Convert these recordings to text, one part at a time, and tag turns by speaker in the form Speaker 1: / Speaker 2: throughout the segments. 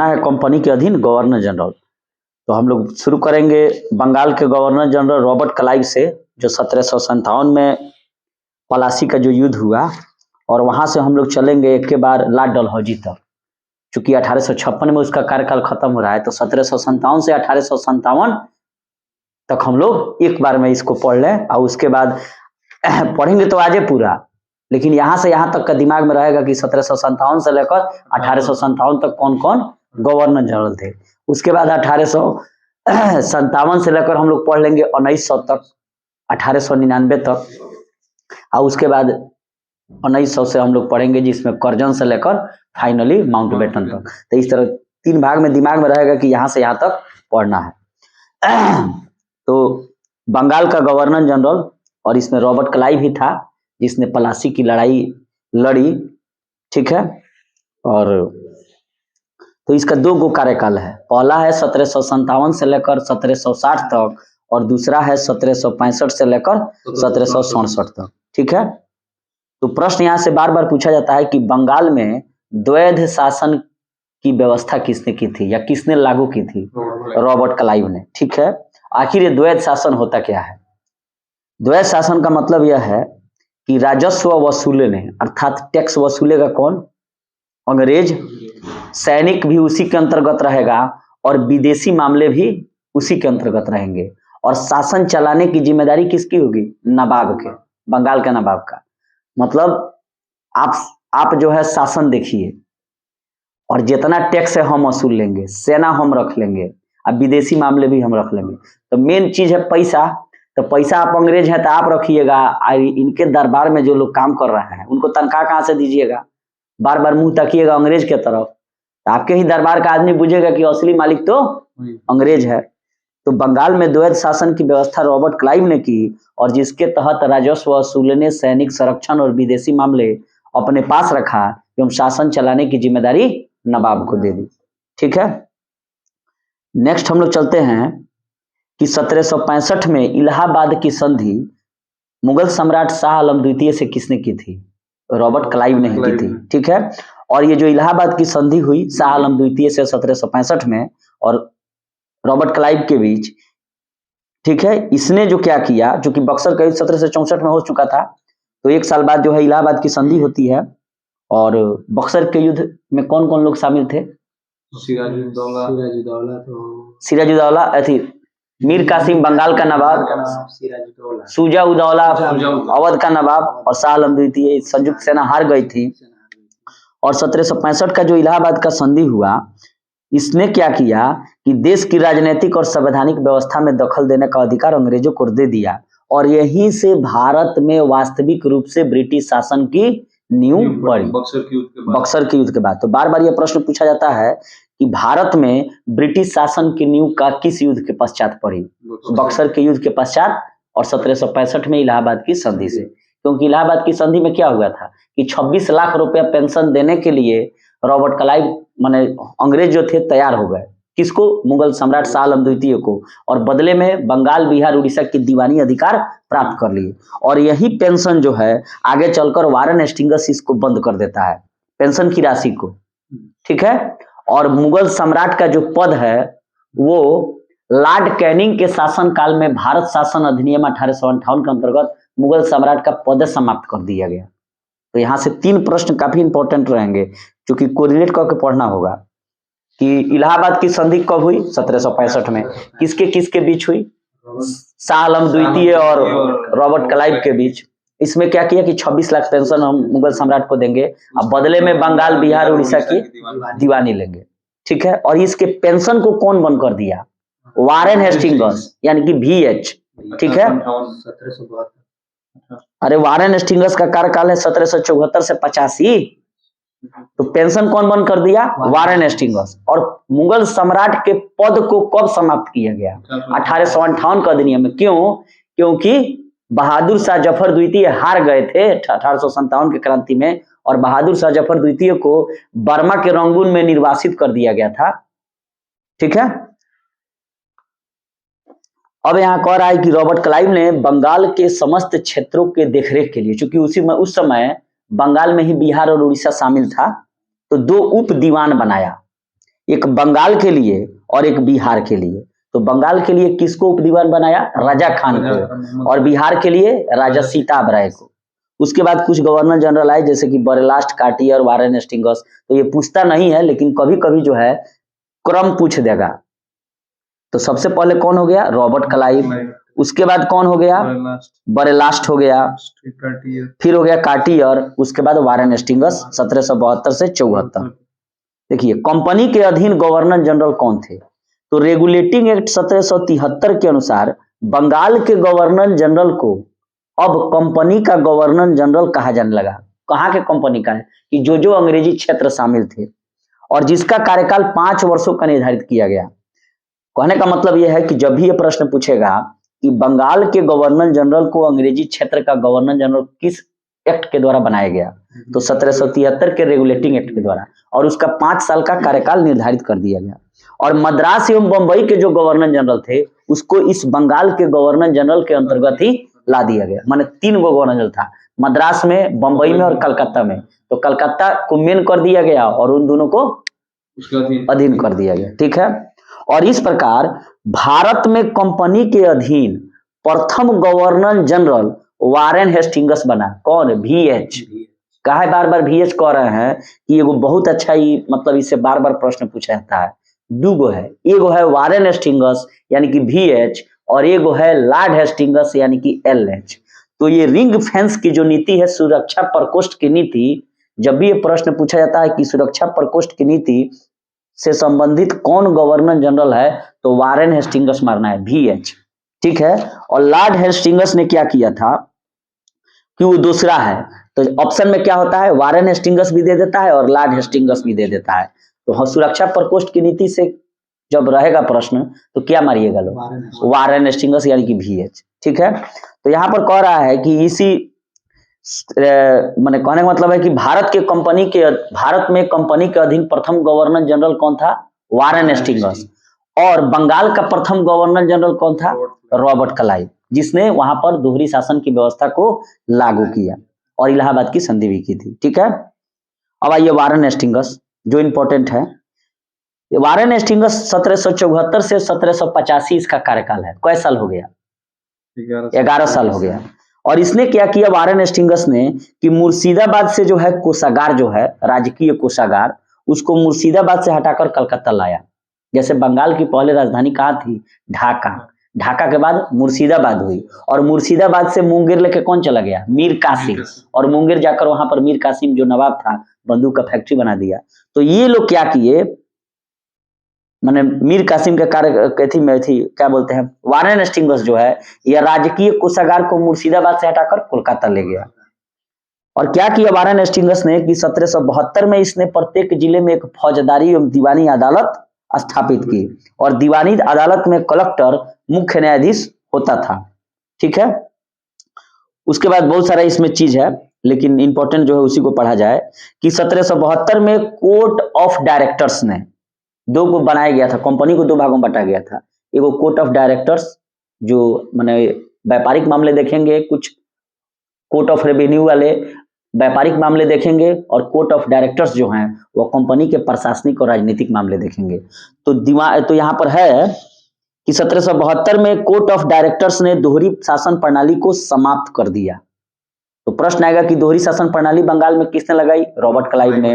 Speaker 1: पटना है कंपनी के अधीन गवर्नर जनरल। तो हम लोग शुरू करेंगे बंगाल के गवर्नर जनरल रॉबर्ट क्लाइव से, जो 1757 में पलासी का जो युद्ध हुआ, और वहां से हम लोग चलेंगे एक के बार लॉर्ड डलहौजी तक। चूंकि 1856 में उसका कार्यकाल खत्म हो रहा है, तो 1757 से 1857 तक हम लोग एक बार में इसको पढ़ लें, और उसके बाद पढ़ेंगे तो आजे पूरा, लेकिन यहाँ से यहाँ तक का दिमाग में रहेगा कि 1757 से लेकर 1857 तक कौन कौन गवर्नर जनरल थे। उसके बाद 1857 से लेकर हम लोग पढ़ लेंगे 1900 तक, 1899 तक, और उसके बाद 1900 से हम लोग पढ़ेंगे जिसमें करजन से लेकर फाइनली माउंटबेटन तक। तो इस तरह 3 भाग में दिमाग में रहेगा कि यहाँ से यहाँ तक पढ़ना है। तो बंगाल का गवर्नर जनरल, और इसमें रॉबर्ट क्लाइव ही था जिसने पलासी की लड़ाई लड़ी, ठीक है। और तो इसका 2 गो कार्यकाल है, पहला है 1757 से लेकर 1760 तक, और दूसरा है 1765 से लेकर 1767 तक, ठीक है। तो प्रश्न यहाँ से बार बार पूछा जाता है कि बंगाल में द्वैध शासन की व्यवस्था किसने की थी या किसने लागू की थी? रॉबर्ट क्लाइव ने, ठीक है। आखिर ये द्वैध शासन होता क्या है? द्वैध शासन का मतलब यह है कि राजस्व वसूलने, अर्थात टैक्स वसूलेगा कौन? अंग्रेज। सैनिक भी उसी के अंतर्गत रहेगा, और विदेशी मामले भी उसी के अंतर्गत रहेंगे, और शासन चलाने की जिम्मेदारी किसकी होगी? नवाब के, बंगाल के नवाब का। मतलब आप जो है शासन देखिए, और जितना टैक्स है हम वसूल लेंगे, सेना हम रख लेंगे, अब विदेशी मामले भी हम रख लेंगे। तो मेन चीज है पैसा। तो पैसा आप अंग्रेज हैं तो आप रखिएगा, इनके दरबार में जो लोग काम कर रहे हैं उनको तनख्वाह कहाँ से दीजिएगा? बार बार मुंह तकिएगा अंग्रेज के तरफ, तो आपके ही दरबार का आदमी बुझेगा कि असली मालिक तो अंग्रेज है। तो बंगाल में द्वैध शासन की व्यवस्था रॉबर्ट क्लाइव ने की, और जिसके तहत राजस्व वसूलने, सैनिक संरक्षण और विदेशी मामले अपने पास रखा एवं शासन चलाने की जिम्मेदारी नवाब को दे दी, ठीक है। नेक्स्ट हम लोग चलते हैं कि 1765 में इलाहाबाद की संधि मुगल सम्राट शाह आलम द्वितीय से किसने की थी? रॉबर्ट क्लाइव ने की थी, ठीक है। और ये जो इलाहाबाद की संधि हुई शाह आलम द्वितीय से 1765 में और रॉबर्ट क्लाइव के बीच, ठीक है, इसने जो क्या किया, जो कि बक्सर का युद्ध 1764 में हो चुका था, तो 1 साल बाद जो है इलाहाबाद की संधि होती है। और बक्सर के युद्ध में कौन कौन लोग शामिल थे? सिराजुद्दौला, मीर कासिम बंगाल का नवाब, शुजा-उद-दौला अवध का नवाब, और शाह आलम द्वितीय। संयुक्त सेना हार गई थी। और 1765 का जो इलाहाबाद का संधि हुआ, इसने क्या किया कि देश की राजनीतिक और संवैधानिक व्यवस्था में दखल देने का अधिकार अंग्रेजों को दे दिया, और यहीं से भारत में वास्तविक रूप से ब्रिटिश शासन की नींव पड़ी, बक्सर के युद्ध के बाद। तो बार बार यह प्रश्न पूछा जाता है कि भारत में ब्रिटिश शासन की नींव का किस युद्ध के पश्चात पड़ी? बक्सर के युद्ध के पश्चात, और 1765 में इलाहाबाद की संधि से। क्योंकि इलाहाबाद की संधि में क्या हुआ था कि 26 लाख रुपया पेंशन देने के लिए रॉबर्ट क्लाइव माने अंग्रेज जो थे तैयार हो गए। किसको? मुगल सम्राट शाह आलम द्वितीय को, और बदले में बंगाल, बिहार, उड़ीसा की दीवानी अधिकार प्राप्त कर लिए। और यही पेंशन जो है आगे चलकर वारेन हेस्टिंग्स इसको बंद कर देता है, पेंशन की राशि को, ठीक है। और मुगल सम्राट का जो पद है वो लॉर्ड कैनिंग के शासन काल में भारत शासन अधिनियम 1858 के अंतर्गत मुगल सम्राट का पद समाप्त कर दिया गया। तो यहाँ से 3 प्रश्न काफी इंपॉर्टेंट रहेंगे, क्योंकि कोरिलेट करके पढ़ना होगा कि इलाहाबाद की संधि कब हुई? 1765 में। किसके किसके बीच हुई? शाह आलम द्वितीय और रॉबर्ट क्लाइव के बीच। इसमें क्या किया कि 26 लाख पेंशन हम मुगल सम्राट को देंगे, अब बदले में बंगाल, बिहार, उड़ीसा की दीवानी लेंगे, ठीक है। और इसके पेंशन को कौन बंद कर दिया? वारेन हेस्टिंग्स, यानी कि VH, ठीक है। अरे वारेन हेस्टिंग्स का कार्यकाल है 1774 से 85, तो पेंशन कौन बंद कर दिया? Warren Hastings. और मुगल सम्राट के पद को कब समाप्त किया गया? 1858 का अधिनियम में। क्यों? क्योंकि बहादुर शाह जफर द्वितीय हार गए थे 1857 के क्रांति में, और बहादुर शाह जफर द्वितीय को बर्मा के रंगून में निर्वासित कर दिया गया था, ठीक है। अब यहाँ कह रहा है कि रॉबर्ट क्लाइव ने बंगाल के समस्त क्षेत्रों के देखरेख के लिए, क्योंकि उस समय बंगाल में ही बिहार और उड़ीसा शामिल था, तो 2 उप दीवान बनाया। एक बंगाल के लिए और एक बिहार के लिए। तो बंगाल के लिए किसको उप दीवान बनाया? राजा खान को, और बिहार के लिए राजा सीताब राय को। उसके बाद कुछ गवर्नर जनरल आए जैसे कि बरलास्ट, कार्टियर, वारेन हेस्टिंग्स। तो ये पूछता नहीं है लेकिन कभी कभी जो है क्रम पूछ देगा। तो सबसे पहले कौन हो गया? Robert Clive. उसके बाद कौन हो गया? बरलास्ट हो गया। फिर हो गया कार्टियर। उसके बाद वारेन हेस्टिंग्स 1772 से 74। देखिए कंपनी के अधीन गवर्नर जनरल कौन थे? तो रेगुलेटिंग एक्ट 1773 के अनुसार बंगाल के गवर्नर जनरल को अब कंपनी का गवर्नर जनरल कहा जाने लगा। कहाँ के कंपनी का है? कि जो अंग्रेजी क्षेत्र शामिल थे, और जिसका कार्यकाल 5 वर्षों का निर्धारित किया गया। कहने का मतलब यह है कि जब भी यह प्रश्न पूछेगा कि बंगाल के गवर्नर जनरल को अंग्रेजी क्षेत्र का गवर्नर जनरल किस एक्ट के द्वारा बनाया गया, तो 1773 के रेगुलेटिंग एक्ट के द्वारा, और उसका 5 साल का कार्यकाल निर्धारित कर दिया गया। और मद्रास एवं बंबई के जो गवर्नर जनरल थे उसको इस बंगाल के गवर्नर जनरल के अंतर्गत ही ला दिया गया। माने 3 गवर्नर जनरल था, मद्रास में, बंबई में और कलकत्ता में। तो कलकत्ता को मेन कर दिया गया और उन दोनों को अधीन कर दिया गया। ठीक है। और इस प्रकार भारत में कंपनी के अधीन प्रथम गवर्नर जनरल वारेन हेस्टिंग्स बना। कौन? VH। कहा बार बार VH कह रहे हैं कि एगो बहुत अच्छा ही, मतलब इससे बार बार प्रश्न पूछा जाता है। दूगो है, एगो है वारेन हेस्टिंग्स यानी कि VH, और एगो है लॉर्ड हेस्टिंग्स यानी कि LH। तो ये रिंग फेंस की जो नीति है, सुरक्षा प्रकोष्ठ की नीति, जब भी ये प्रश्न पूछा जाता है कि सुरक्षा प्रकोष्ठ की नीति से संबंधित कौन गवर्नर जनरल है, तो वारेन हेस्टिंग्स मारना है, VH। ठीक है। और लॉर्ड हेस्टिंग्स ने क्या किया था कि वो दूसरा है, तो ऑप्शन में क्या होता है? वारेन हेस्टिंग्स भी दे देता है और लॉर्ड हेस्टिंग्स भी दे देता है। तो सुरक्षा प्रकोष्ठ की नीति से जब रहेगा प्रश्न तो क्या मारिएगा लोग? वारेन हेस्टिंग्स यानी कि VH। ठीक है। तो यहाँ पर कह रहा है कि इसी मैंने कहने का मतलब है कि भारत में कंपनी के अधीन प्रथम गवर्नर जनरल कौन था? Warren Hastings. और बंगाल का प्रथम गवर्नर जनरल कौन था? रॉबर्ट क्लाइव, जिसने वहां पर दोहरी शासन की व्यवस्था को लागू किया और इलाहाबाद की संधि भी की थी। ठीक है। अब आइए वारेन हेस्टिंग्स, जो इंपॉर्टेंट है। वारेन हेस्टिंग्स 1774 से 1785 इसका कार्यकाल है। कई साल हो गया? 11 साल हो गया। और इसने क्या किया वारेन हेस्टिंग्स ने कि मुर्शिदाबाद से जो है कोषागार, जो है राजकीय कोषागार, उसको मुर्शिदाबाद से हटाकर कलकत्ता लाया। जैसे बंगाल की पहले राजधानी कहाँ थी? ढाका। ढाका के बाद मुर्शिदाबाद हुई, और मुर्शिदाबाद से मुंगेर लेके कौन चला गया? मीर कासिम। और मुंगेर जाकर वहां पर मीर कासिम जो नवाब था, बंदूक का फैक्ट्री बना दिया। तो ये लोग क्या किए, माने मीर कासिम के कार्य क्या बोलते हैं, वारेन हेस्टिंग्स जो है यह राजकीय कोषागार को मुर्शिदाबाद से हटाकर कोलकाता ले गया। और क्या किया वारेन हेस्टिंग्स ने कि 1772 में इसने प्रत्येक जिले में एक फौजदारी एवं दीवानी अदालत स्थापित की, और दीवानी अदालत में कलेक्टर मुख्य न्यायाधीश होता था। ठीक है। उसके बाद बहुत सारा इसमें चीज है, लेकिन इंपॉर्टेंट जो है उसी को पढ़ा जाए कि 1772 में कोर्ट ऑफ डायरेक्टर्स ने दो को बनाया गया था। कंपनी को 2 भागों में बांटा गया था। एगो कोर्ट ऑफ डायरेक्टर्स जो माने व्यापारिक मामले देखेंगे, कुछ कोर्ट ऑफ रेवेन्यू वाले व्यापारिक मामले देखेंगे, और कोर्ट ऑफ डायरेक्टर्स जो हैं वो कंपनी के प्रशासनिक और राजनीतिक मामले देखेंगे। तो यहाँ पर है कि 1772 में कोर्ट ऑफ डायरेक्टर्स ने दोहरी शासन प्रणाली को समाप्त कर दिया। तो प्रश्न आएगा कि दोहरी शासन प्रणाली बंगाल में किसने लगाई? रॉबर्ट क्लाइव ने।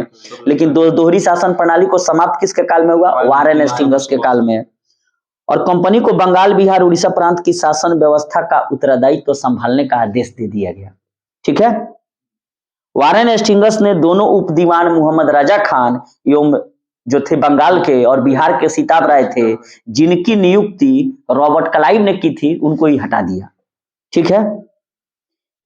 Speaker 1: लेकिन दोहरी शासन प्रणाली को समाप्त किसके काल में हुआ? वारेन हेस्टिंग्स के काल में। और कंपनी को बंगाल, बिहार, उड़ीसा प्रांत की शासन व्यवस्था का उत्तरदायित्व संभालने का आदेश दे दिया गया। ठीक है। वारेन हेस्टिंग्स ने दोनों उप दीवान मोहम्मद राजा खान एवं जो थे बंगाल के और बिहार के सीताब राय थे, जिनकी नियुक्ति रॉबर्ट क्लाइव ने की थी, उनको ही हटा दिया। ठीक है।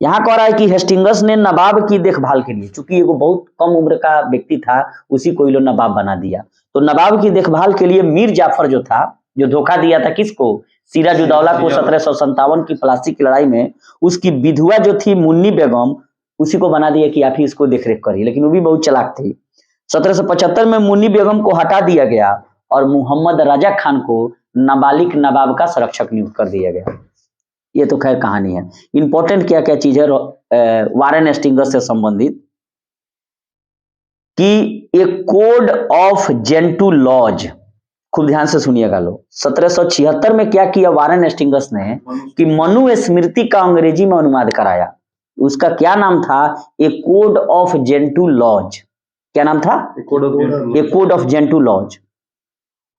Speaker 1: यहाँ कह रहा है कि हेस्टिंग्स ने नवाब की देखभाल के लिए, चूंकि वो बहुत कम उम्र का व्यक्ति था, उसी को ये नवाब बना दिया। तो नवाब की देखभाल के लिए मीर जाफर जो था, जो धोखा दिया था किसको? सिराजुद्दौला को 1757 की प्लासी की लड़ाई में, उसकी विधवा जो थी मुन्नी बेगम, उसी को बना दिया कि आप ही इसको देखरेख करिए। लेकिन वो भी बहुत चालाक थी। 1775 में मुन्नी बेगम को हटा दिया गया और मोहम्मद राजा खान को नाबालिग नवाब का संरक्षक नियुक्त कर दिया गया। ये तो खैर कहानी है। इंपॉर्टेंट क्या क्या चीज है वारेन हेस्टिंग्स से संबंधित कि ए कोड ऑफ जेंटू लॉज, खूब ध्यान से सुनिएगा लोग, 1776 में क्या किया वारेन हेस्टिंग्स ने कि मनुस्मृति का अंग्रेजी में अनुवाद कराया। उसका क्या नाम था? ए कोड ऑफ जेंटू लॉज। क्या नाम था? ए कोड ऑफ जेंटू लॉज।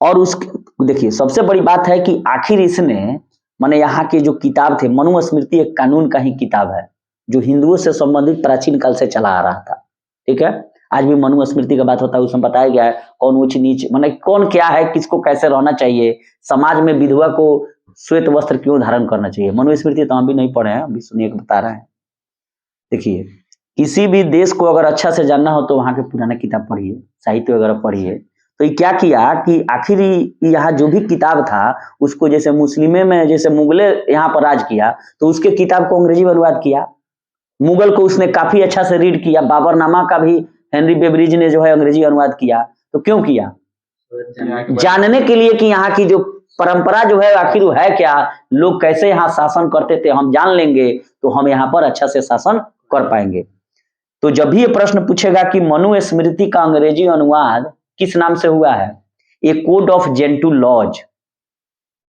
Speaker 1: और उस देखिए सबसे बड़ी बात है कि आखिर इसने माने यहाँ के जो किताब थे, मनुस्मृति एक कानून का ही किताब है जो हिंदुओं से संबंधित प्राचीन काल से चला आ रहा था। ठीक है, आज भी मनुस्मृति का बात होता है, उसमें बताया गया है कौन ऊंच नीच माने कौन क्या है, किसको कैसे रहना चाहिए, समाज में विधवा को श्वेत वस्त्र क्यों धारण करना चाहिए। मनुस्मृति तो हम भी नहीं पढ़े हैं, अभी सुनिए बता रहे हैं। देखिए किसी भी देश को अगर अच्छा से जानना हो तो वहां के पुराना किताब पढ़िए, साहित्य वगैरह पढ़िए। तो ये क्या किया कि आखिर यहाँ जो भी किताब था उसको, जैसे मुस्लिमे में जैसे मुगले यहाँ पर राज किया तो उसके किताब को अंग्रेजी में अनुवाद किया। मुगल को उसने काफी अच्छा से रीड किया। बाबरनामा का भी हेनरी बेबरिज ने जो है अंग्रेजी अनुवाद किया। तो क्यों किया? जानने के लिए कि यहाँ की जो परंपरा जो है आखिर वो है क्या, लोग कैसे यहाँ शासन करते थे, हम जान लेंगे तो हम यहाँ पर अच्छा से शासन कर पाएंगे। तो जब भी ये प्रश्न पूछेगा कि मनुस्मृति का अंग्रेजी अनुवाद किस नाम से हुआ है, ए कोड ऑफ जेंटू लॉज।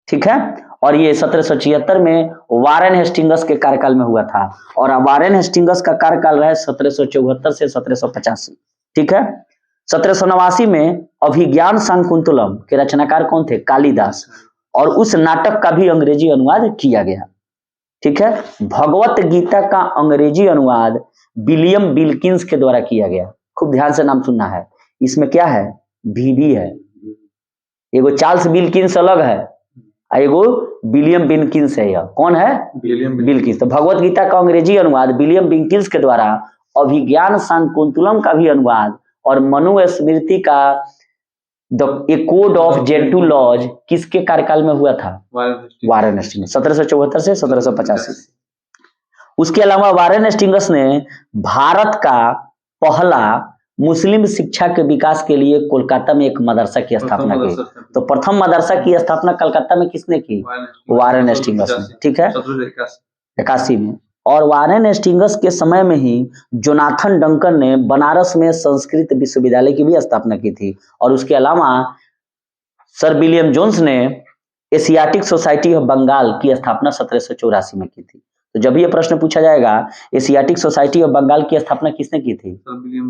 Speaker 1: ठीक है, और ये 1776 में वारेन हेस्टिंग्स के कार्यकाल में हुआ था। और वारेन हेस्टिंग्स का कार्यकाल रहा 1774 से 1785। ठीक है, 1789 में अभिज्ञान शाकुंतलम के रचनाकार कौन थे? कालिदास। और उस नाटक का भी अंग्रेजी अनुवाद किया गया। ठीक है, भगवत गीता का अंग्रेजी अनुवाद विलियम विल्किंस के द्वारा किया गया। खूब ध्यान से नाम सुनना है, इसमें क्या है? भी है। एगो चार्ल्स विल्किंस अलग है, एगो विलियम विल्किंस है। यह कौन है? William Wilkins. तो भगवत गीता का अंग्रेजी अनुवाद विलियम विल्किंस के द्वारा, अभिज्ञान शाकुंतलम का भी अनुवाद, और मनुस्मृति का ए कोड ऑफ जेंटू लॉज किसके कार्यकाल में हुआ था? वारेन हेस्टिंग्स, 1774 से 1785। उसके अलावा वारेन हेस्टिंग्स ने भारत का पहला मुस्लिम शिक्षा के विकास के लिए कोलकाता में एक मदरसा की स्थापना की। तो प्रथम मदरसा की स्थापना कलकत्ता में किसने की? वारेन हेस्टिंग्स ने। ठीक है, 81 में। और वारेन हेस्टिंग्स के समय में ही जोनाथन डंकन ने बनारस में संस्कृत विश्वविद्यालय की भी स्थापना की थी। और उसके अलावा सर विलियम जोन्स ने एशियाटिक सोसाइटी ऑफ बंगाल की स्थापना 1784 में की थी। तो जब ये प्रश्न पूछा जाएगा एशियाटिक सोसाइटी ऑफ बंगाल की स्थापना किसने की थी?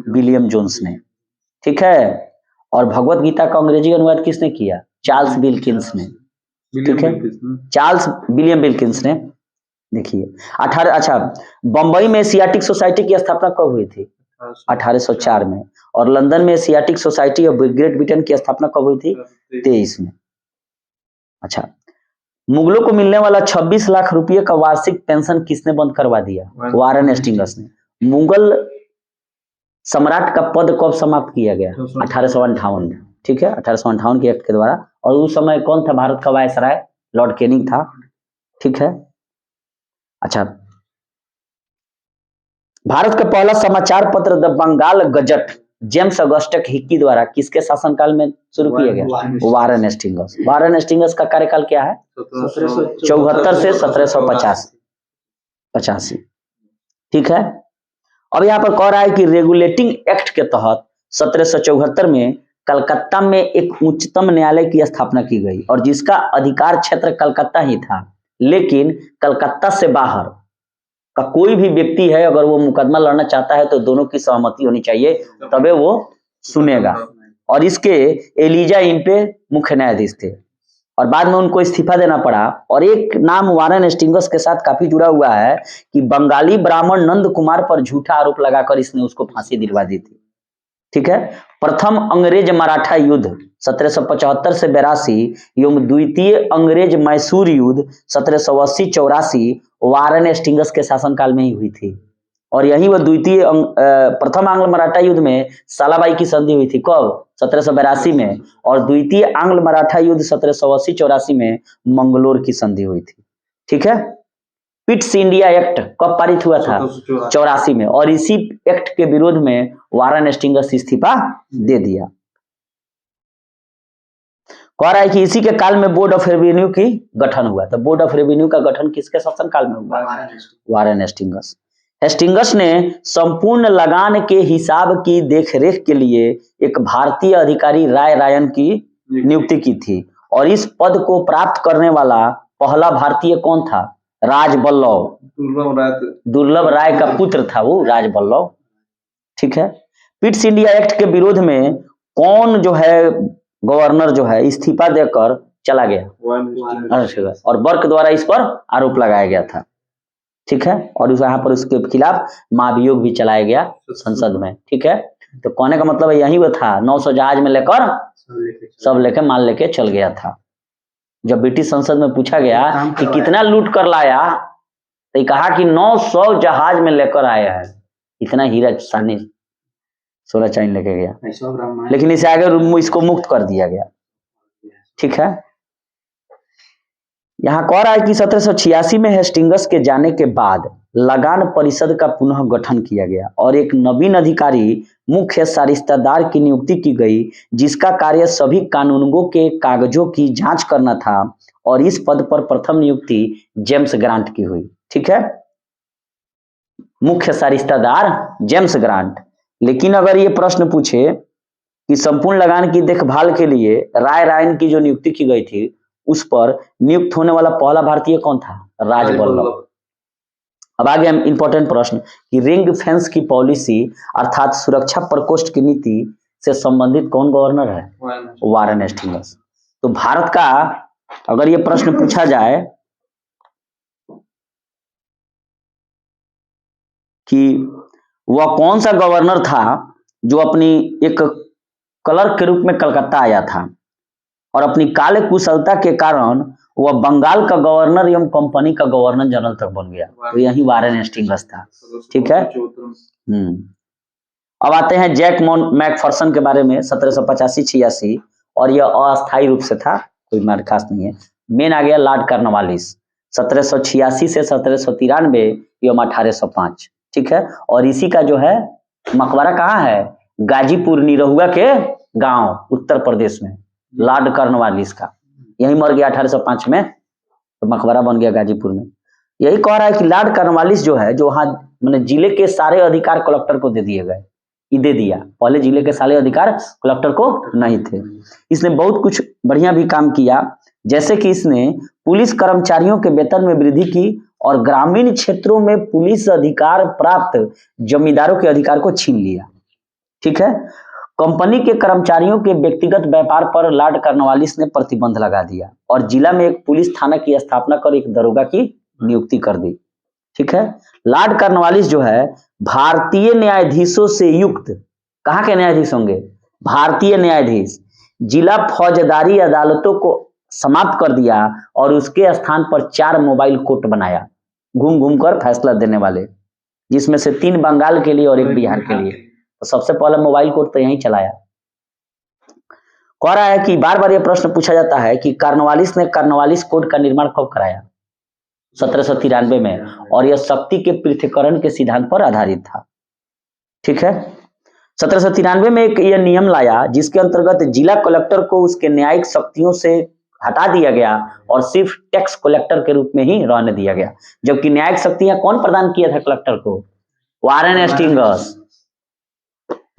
Speaker 1: विलियम जोन्स ने। ठीक है, और भगवत गीता का अंग्रेजी अनुवाद किसने किया? चार्ल्स विल्किंस ने। ठीक है, चार्ल्स विलियम विल्किंस ने। देखिए 18 बंबई में एशियाटिक सोसाइटी की स्थापना कब हुई थी? 1804 में। और लंदन में Asiatic society of great Britain की स्थापना कब हुई थी? 23 में। अच्छा, मुगलों को मिलने वाला 26 लाख रुपए का वार्षिक पेंशन किसने बंद करवा दिया? वारेन हेस्टिंग्स ने। मुगल सम्राट का पद कब समाप्त किया गया? 1858 में। ठीक है, 1858 के एक्ट के द्वारा। और उस समय कौन था भारत का वायसराय? लॉर्ड कैनिंग था। ठीक है, अच्छा, भारत का पहला समाचार पत्र the Bengal Gazette James Augustus Hicky द्वारा किसके शासनकाल में शुरू किया गया? Warren Hastings. वारेन हेस्टिंग्स का कार्यकाल क्या है? 74 से 1785। ठीक है, अब यहाँ पर कह रहा है कि रेगुलेटिंग एक्ट के तहत 1774 में कलकत्ता में एक उच्चतम न्यायालय की स्थापना की गई, और जिसका अधिकार क्षेत्र कलकत्ता ही था। लेकिन कलकत्ता से बाहर का कोई भी व्यक्ति है, अगर वो मुकदमा लड़ना चाहता है तो दोनों की सहमति होनी चाहिए, तबे वो सुनेगा। और इसके एलिजा इन पे मुख्य न्यायाधीश थे, और बाद में उनको इस्तीफा देना पड़ा। और एक नाम वारेन हेस्टिंग्स के साथ काफी जुड़ा हुआ है कि बंगाली ब्राह्मण नंद कुमार पर झूठा आरोप लगाकर इसने उसको फांसी दिलवा दी थी। ठीक है, प्रथम अंग्रेज मराठा युद्ध 1775 से 82 एवं द्वितीय अंग्रेज मैसूर युद्ध 1780-84 वारेन हेस्टिंग्स के शासनकाल में ही हुई थी। और यही वह द्वितीय प्रथम आंग्ल मराठा युद्ध में सालाबाई की संधि हुई थी। कब? 1782 में। और द्वितीय आंग्ल मराठा युद्ध 1780-84 में मंगलोर की संधि हुई थी। ठीक है, पिट्स इंडिया एक्ट कब पारित हुआ था? 84 में। और इसी एक्ट के विरोध में वारेन हेस्टिंग्स इस्तीफा दे दिया। कह रहा है कि इसी के काल में बोर्ड ऑफ रेवेन्यू की गठन हुआ। तो बोर्ड ऑफ रेवेन्यू का गठन किसके शासनकाल में हुआ? Warren Hastings. हेस्टिंगस ने संपूर्ण लगान के हिसाब की देखरेख के लिए एक भारतीय अधिकारी राय रायन की नियुक्ति की थी और इस पद को प्राप्त करने वाला पहला भारतीय कौन था? राजबल्लभ। दुर्लभ राय का पुत्र था वो राजबल्लभ। ठीक है। पिट्स इंडिया एक्ट के विरोध में कौन जो है गवर्नर जो है इस्तीफा देकर चला गया और बर्क द्वारा इस पर आरोप लगाया गया था। ठीक है। और यहाँ पर उसके खिलाफ महाभियोग भी चलाया गया संसद में। ठीक है। तो कहने का मतलब यही वो था, 900 जहाज में लेकर सब लेके माल लेके चल गया था। जब ब्रिटिश संसद में पूछा गया कि कितना लूट कर लाया, तो कहा कि 900 जहाज में लेकर आया है, इतना हीरा सानी सोना चांदी लेके गया। लेकिन इसे आगे इसको मुक्त कर दिया गया। ठीक है। यहाँ कह रहा है कि 1786 में हेस्टिंगस के जाने के बाद लगान परिषद का पुनः गठन किया गया और एक नवीन अधिकारी मुख्य सारिस्तादार की नियुक्ति की गई, जिसका कार्य सभी कानूनों के कागजों की जांच करना था और इस पद पर प्रथम नियुक्ति जेम्स ग्रांट की हुई। ठीक है। मुख्य सारिस्तादार जेम्स ग्रांट। लेकिन अगर ये प्रश्न पूछे कि संपूर्ण लगान की देखभाल के लिए राय रायन की जो नियुक्ति की गई थी, उस पर नियुक्त होने वाला पहला भारतीय कौन था? राजबल्लभ। अब आगे हम इंपॉर्टेंट प्रश्न कि रिंग फेंस की पॉलिसी अर्थात सुरक्षा प्रकोष्ठ की नीति से संबंधित कौन गवर्नर है? Warren Hastings. तो भारत का अगर ये प्रश्न पूछा जाए कि वह कौन सा गवर्नर था जो अपनी एक क्लर्क के रूप में कलकत्ता आया था और अपनी काले कुशलता के कारण वह बंगाल का गवर्नर एवं कंपनी का गवर्नर जनरल तक बन गया, तो यही वारेन हेस्टिंगस था। ठीक है। अब आते हैं जैक मैकफर्सन के बारे में। 1785-86 और यह अस्थायी रूप से था, कोई मार खास नहीं है। मेन आ गया लॉर्ड कॉर्नवालिस 1786 से 1793 एवं 1805। ठीक है। और इसी का जो है मकबरा कहाँ है? गाजीपुर निरहुआ के गांव उत्तर प्रदेश में, लॉर्ड कॉर्नवालिस का। यही मर गया 1805 में, तो मकबरा बन गया गाजीपुर में। यही कह रहा है कि लॉर्ड कॉर्नवालिस जो है, जो वहां मैंने जिले के सारे अधिकार कलेक्टर को दे दिए गए, दे दिया। पहले जिले के सारे अधिकार कलेक्टर को नहीं थे। इसने बहुत कुछ बढ़िया भी काम किया, जैसे कि इसने पुलिस कर्मचारियों के वेतन में वृद्धि की और ग्रामीण क्षेत्रों में पुलिस अधिकार प्राप्त जमींदारों के अधिकार को छीन लिया। ठीक है। कंपनी के कर्मचारियों के व्यक्तिगत व्यापार पर लॉर्ड कॉर्नवालिस ने प्रतिबंध लगा दिया और जिला में एक पुलिस थाना की स्थापना कर एक दरोगा की नियुक्ति कर दी। ठीक है। लॉर्ड कॉर्नवालिस जो है भारतीय न्यायाधीशों से युक्त, कहाँ के न्यायाधीश होंगे? भारतीय न्यायाधीश, जिला फौजदारी अदालतों को समाप्त कर दिया और उसके स्थान पर 4 मोबाइल कोर्ट बनाया, घूम घूम कर फैसला देने वाले, जिसमें से 3 बंगाल के लिए और 1 बिहार के लिए। तो सबसे पहले मोबाइल कोर्ट तो यहीं चलाया। कह रहा है कि बार बार यह प्रश्न पूछा जाता है कि कॉर्नवालिस ने कॉर्नवालिस कोर्ट का निर्माण कब कराया? 1793 में, और यह शक्ति के पृथक्करण के सिद्धांत पर आधारित था। ठीक है। 1793 में एक यह नियम लाया जिसके अंतर्गत जिला कलेक्टर को उसके न्यायिक शक्तियों से हटा दिया गया और सिर्फ टैक्स कलेक्टर के रूप में ही रहने दिया गया, जबकि न्यायिक शक्तियां कौन प्रदान किया था कलेक्टर को? Warren Hastings.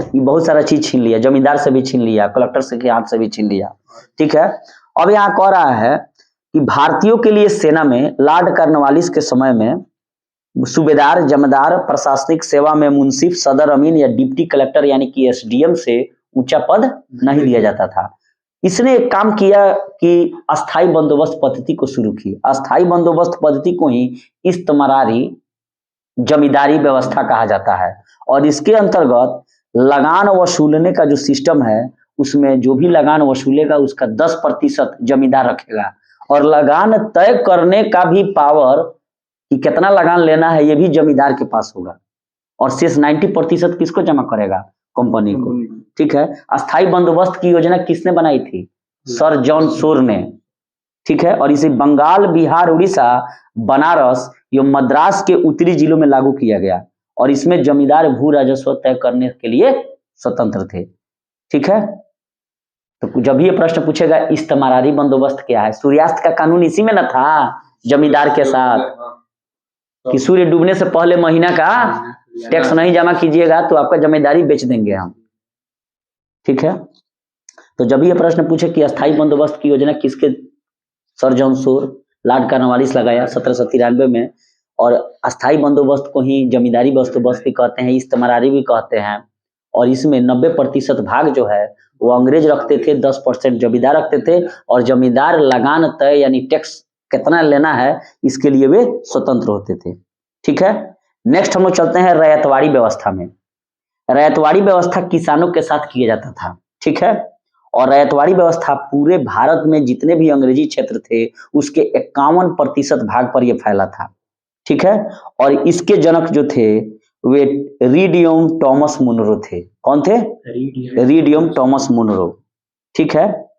Speaker 1: ये बहुत सारा चीज छीन लिया, जमींदार से भी छीन लिया, कलेक्टर से के हाथ से भी छीन लिया। ठीक है। अब यहाँ कह रहा है कि भारतीयों के लिए सेना में लॉर्ड कॉर्नवालिस के समय में सूबेदार, जमींदार, प्रशासनिक सेवा में मुंसिफ, सदर अमीन या डिप्टी कलेक्टर यानी कि एसडीएम से ऊंचा पद नहीं दिया जाता था। इसने एक काम किया कि अस्थाई बंदोबस्त पद्धति को शुरू की। अस्थाई बंदोबस्त पद्धति को ही इस्तमरारी जमींदारी व्यवस्था कहा जाता है और इसके अंतर्गत लगान वसूलने का जो सिस्टम है, उसमें जो भी लगान वसूलेगा उसका 10% जमींदार रखेगा और लगान तय करने का भी पावर कि कितना लगान लेना है ये भी जमींदार के पास होगा और शेष 90% किसको जमा करेगा? कंपनी को। ठीक है। अस्थाई बंदोबस्त की योजना किसने बनाई थी? सर जॉन शोर ने। ठीक है। और इसे बंगाल, बिहार, उड़ीसा, बनारस एवं मद्रास के उत्तरी जिलों में लागू किया गया और इसमें जमींदार भू राजस्व तय करने के लिए स्वतंत्र थे। ठीक है। तो जब भी ये प्रश्न पूछेगा इस्तमरारी बंदोबस्त क्या है, सूर्यास्त का कानून इसी में न था, जमींदार के साथ। कि सूर्य डूबने से पहले महीना का टैक्स नहीं जमा कीजिएगा तो आपका जमींदारी बेच देंगे हम। ठीक है, तो जब ये प्रश्न पूछे कि अस्थाई बंदोबस्त की योजना किसके सर जॉन सोर लॉर्ड कॉर्नवालिस लगाया 1793 में, और अस्थाई बंदोबस्त को ही जमींदारी बंदोबस्त भी कहते हैं, इस्तेमारी भी कहते हैं। और इसमें 90% भाग जो है वो अंग्रेज रखते थे, 10% जमींदार रखते थे, और जमींदार लगान तय यानी टैक्स कितना लेना है इसके लिए वे स्वतंत्र होते थे। ठीक है, नेक्स्ट हम लोग चलते हैं रैयतवाड़ी व्यवस्था में। रैयतवाड़ी व्यवस्था किसानों के साथ किया जाता था। ठीक है, और रैयतवाड़ी व्यवस्था पूरे भारत में जितने भी अंग्रेजी क्षेत्र थे उसके 51% भाग पर यह फैला था। ठीक है, और इसके जनक जो थे वे रीडियम टॉमस मुनरो थे। कौन थे? रीडियम टॉमस मुनरो। ठीक है,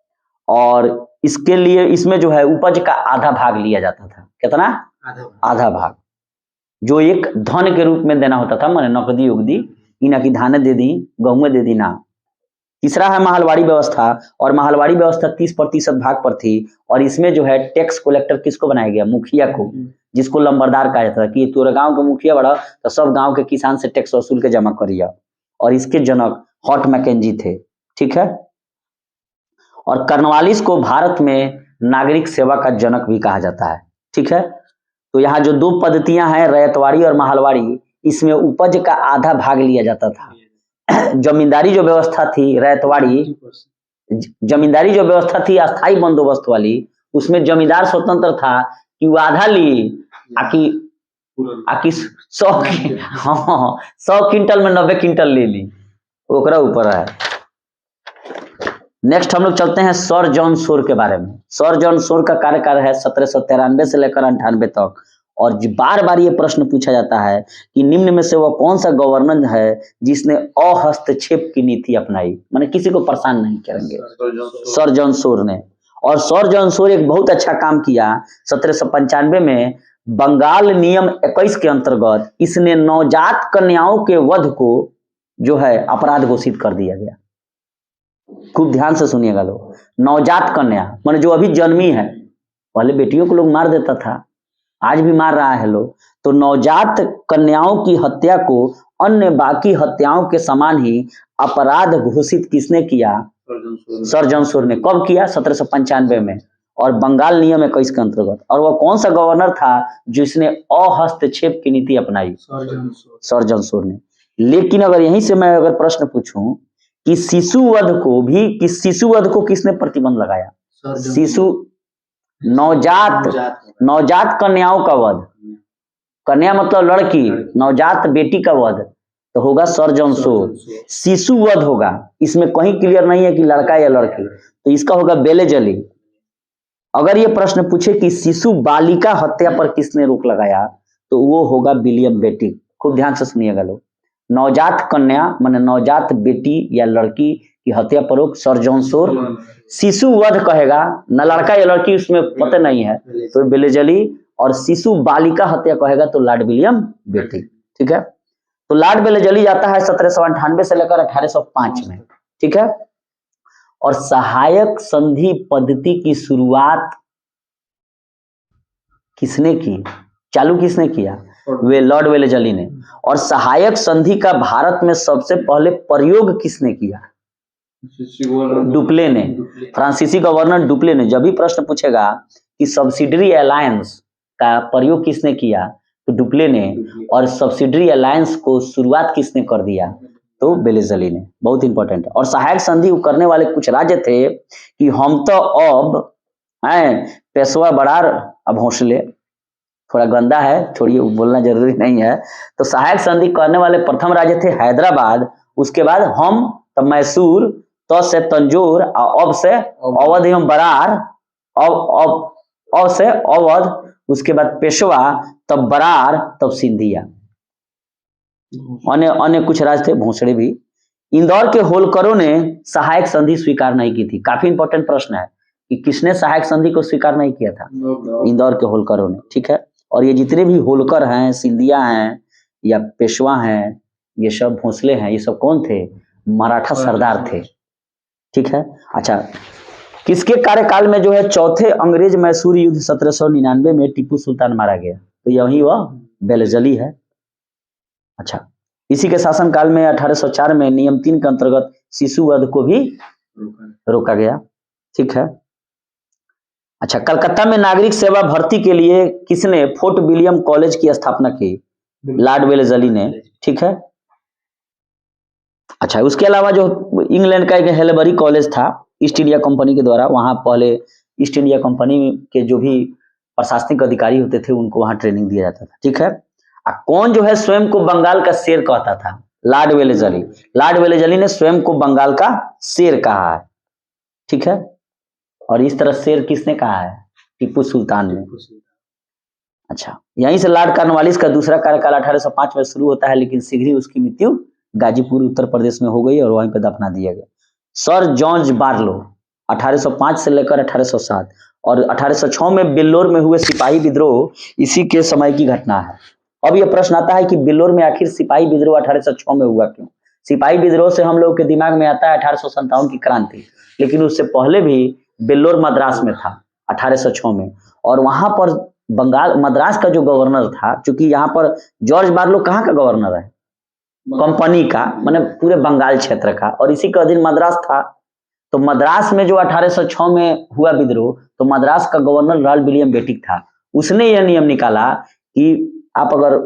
Speaker 1: और इसके लिए इसमें जो है उपज का आधा भाग लिया जाता था। कितना? आधा भाग, जो एक धन के रूप में देना होता था, माने नकदी उगदी, इना की धाने दे दी, गेहूं दे दी ना। तीसरा है महलवाड़ी व्यवस्था, और महलवाड़ी व्यवस्था 30% भाग पर थी, और इसमें जो है टैक्स कलेक्टर किसको बनाया गया? मुखिया को, जिसको लंबरदार कहा जाता था कि तोरे गांव के मुखिया बड़ा तो सब गांव के किसान से टैक्स वसूल के जमा करिया। और इसके जनक हॉट मैकेंजी थे। ठीक है, और कॉर्नवालिस को भारत में नागरिक सेवा का जनक भी कहा जाता है। ठीक है, तो यहाँ जो दो पद्धतियां हैं रैयतवाड़ी और महलवाड़ी, इसमें उपज का आधा भाग लिया जाता था। जमींदारी जो व्यवस्था थी रैयतवाड़ी, जमींदारी जो व्यवस्था थी अस्थाई बंदोबस्त वाली, उसमें जमींदार स्वतंत्र था कि वो आधा ली आकि 100 क्विंटल में 90 क्विंटल ले ली, ओकरा ऊपर है। नेक्स्ट हम लोग चलते हैं सर जॉन सोर के बारे में। सर जॉन सोर का कार्यकाल है 1793 से लेकर 98 तक, और बार बार ये प्रश्न पूछा जाता है कि निम्न में से वह कौन सा गवर्नर है जिसने अहस्तक्षेप की नीति अपनाई, माने किसी को परेशान नहीं करेंगे। सर जॉन सोर ने, और सर जॉन सोर एक बहुत अच्छा काम किया। 1795 में बंगाल नियम 21 के अंतर्गत इसने नवजात कन्याओं के वध को जो है अपराध घोषित कर दिया गया। खूब ध्यान से सुनिएगा लोग, नवजात कन्या माने जो अभी जन्मी है, पहले बेटियों को लोग मार देता था, आज भी मार रहा है लोग, तो नवजात कन्याओं की हत्या को अन्य बाकी हत्याओं के समान ही अपराध घोषित किसने किया? सर जॉन सोर ने। कब किया? 1795 में, और बंगाल नियम 21 के अंतर्गत। और वह कौन सा गवर्नर था जिसने अहस्तक्षेप की नीति अपनाई? सर जॉन सोर ने। लेकिन अगर यहीं से मैं अगर प्रश्न पूछूं कि शिशुवध को किसने प्रतिबंध लगाया? शिशु नवजात कन्याओं का वध, कन्या मतलब लड़की, नवजात बेटी का वध तो होगा सर जॉन सोर। शिशु वध होगा, इसमें कहीं क्लियर नहीं है कि लड़का या लड़की, तो इसका होगा बेलेजली। अगर ये प्रश्न पूछे कि शिशु बालिका हत्या पर किसने रोक लगाया, तो वो होगा विलियम बेटिक। खूब ध्यान से सुनिएगा लोग, नवजात कन्या माने नवजात बेटी या लड़की की हत्या पर रोक सर जॉन सोर। शिशु वध कहेगा, न लड़का या लड़की उसमें पता नहीं है तो बेलेजली, और शिशु बालिका हत्या कहेगा तो लॉर्ड विलियम बेटिक। ठीक है, तो लॉर्ड बेलेजली जाता है 1798 से लेकर 1805 में। ठीक है, और सहायक संधि पद्धति की शुरुआत किसने की, चालू किसने किया? वे लॉर्ड वेलेजली ने। और सहायक संधि का भारत में सबसे पहले प्रयोग किसने किया? डुप्ले ने, फ्रांसीसी गवर्नर डुप्ले ने। जब भी प्रश्न पूछेगा कि सब्सिडरी अलायंस का प्रयोग किसने किया, तो डुप्ले ने। और सब्सिडरी अलायंस को शुरुआत किसने कर दिया? तो बेलेजली ने। बहुत इंपॉर्टेंट। और सहायक संधि करने वाले कुछ राज्य थे कि हम तो अब हैं पेशवा बड़ार, अब हौसले थोड़ा गंदा है, छोड़िए बोलना जरूरी नहीं है। तो सहायक संधि करने वाले प्रथम राज्य थे हैदराबाद, उसके बाद हम, तब मैसूर, तो से तंजौर, अब से अवध एवं बरार, अब से अवध, उसके बाद पेशवा, तब बरार, तब सिंधिया। अन्य कुछ राज्य थे, भोसड़े भी। इंदौर के होलकरों ने सहायक संधि स्वीकार नहीं की थी। काफी इंपॉर्टेंट प्रश्न है कि किसने सहायक संधि को स्वीकार नहीं किया था? इंदौर के होलकरों ने। ठीक है, और ये जितने भी होलकर हैं, सिंधिया हैं या पेशवा हैं, ये सब भोसले हैं, ये सब कौन थे? मराठा सरदार थे। ठीक है, अच्छा, किसके कार्यकाल में जो है चौथे अंग्रेज मैसूर युद्ध 1799 में टीपू सुल्तान मारा गया? तो यही वह बेलजली है। अच्छा, इसी के शासनकाल में 1804 में नियम 3 के अंतर्गत शिशु वध को भी रोका गया। ठीक है। अच्छा, कलकत्ता में नागरिक सेवा भर्ती के लिए किसने फोर्ट विलियम कॉलेज की स्थापना की? लॉर्ड वेलेजली ने। ठीक है। अच्छा, उसके अलावा जो इंग्लैंड का एक हेलबरी कॉलेज था ईस्ट इंडिया कंपनी के द्वारा, वहां पहले ईस्ट इंडिया कंपनी के जो भी प्रशासनिक अधिकारी होते थे उनको वहां ट्रेनिंग दिया जाता था। ठीक है। कौन जो है स्वयं को बंगाल का शेर कहता था? Lord Wellesley. लॉर्ड वेलेजली ने स्वयं को बंगाल का शेर कहा है। ठीक है। और इस तरह शेर किसने कहा है? टीपू सुल्तान ने। अच्छा, यहीं से लॉर्ड कॉर्नवालिस का दूसरा कार्यकाल 1805 में शुरू होता है, लेकिन शीघ्र ही उसकी मृत्यु गाजीपुर उत्तर प्रदेश में हो गई और वहीं पर दफना दिया गया। सर जॉर्ज बार्लो 1805 से लेकर 1807 और 1806 में बिल्लोर में हुए सिपाही विद्रोह इसी के समय की घटना है। अब यह प्रश्न आता है कि बिल्लोर में आखिर सिपाही विद्रोह 1806 में हुआ क्यों? सिपाही विद्रोह से हम लोग के दिमाग में आता है 1857 की क्रांति, लेकिन उससे पहले भी बिल्लोर मद्रास में था 1806 में, और वहां पर बंगाल मद्रास का जो गवर्नर था, चूंकि यहाँ पर जॉर्ज बार्लो कहाँ का गवर्नर है? कंपनी का, माने पूरे बंगाल क्षेत्र का, और इसी के अधीन मद्रास था। तो मद्रास में जो 1806 में हुआ विद्रोह, तो मद्रास का गवर्नर लॉर्ड विलियम बेटिक था। उसने यह नियम निकाला कि आप अगर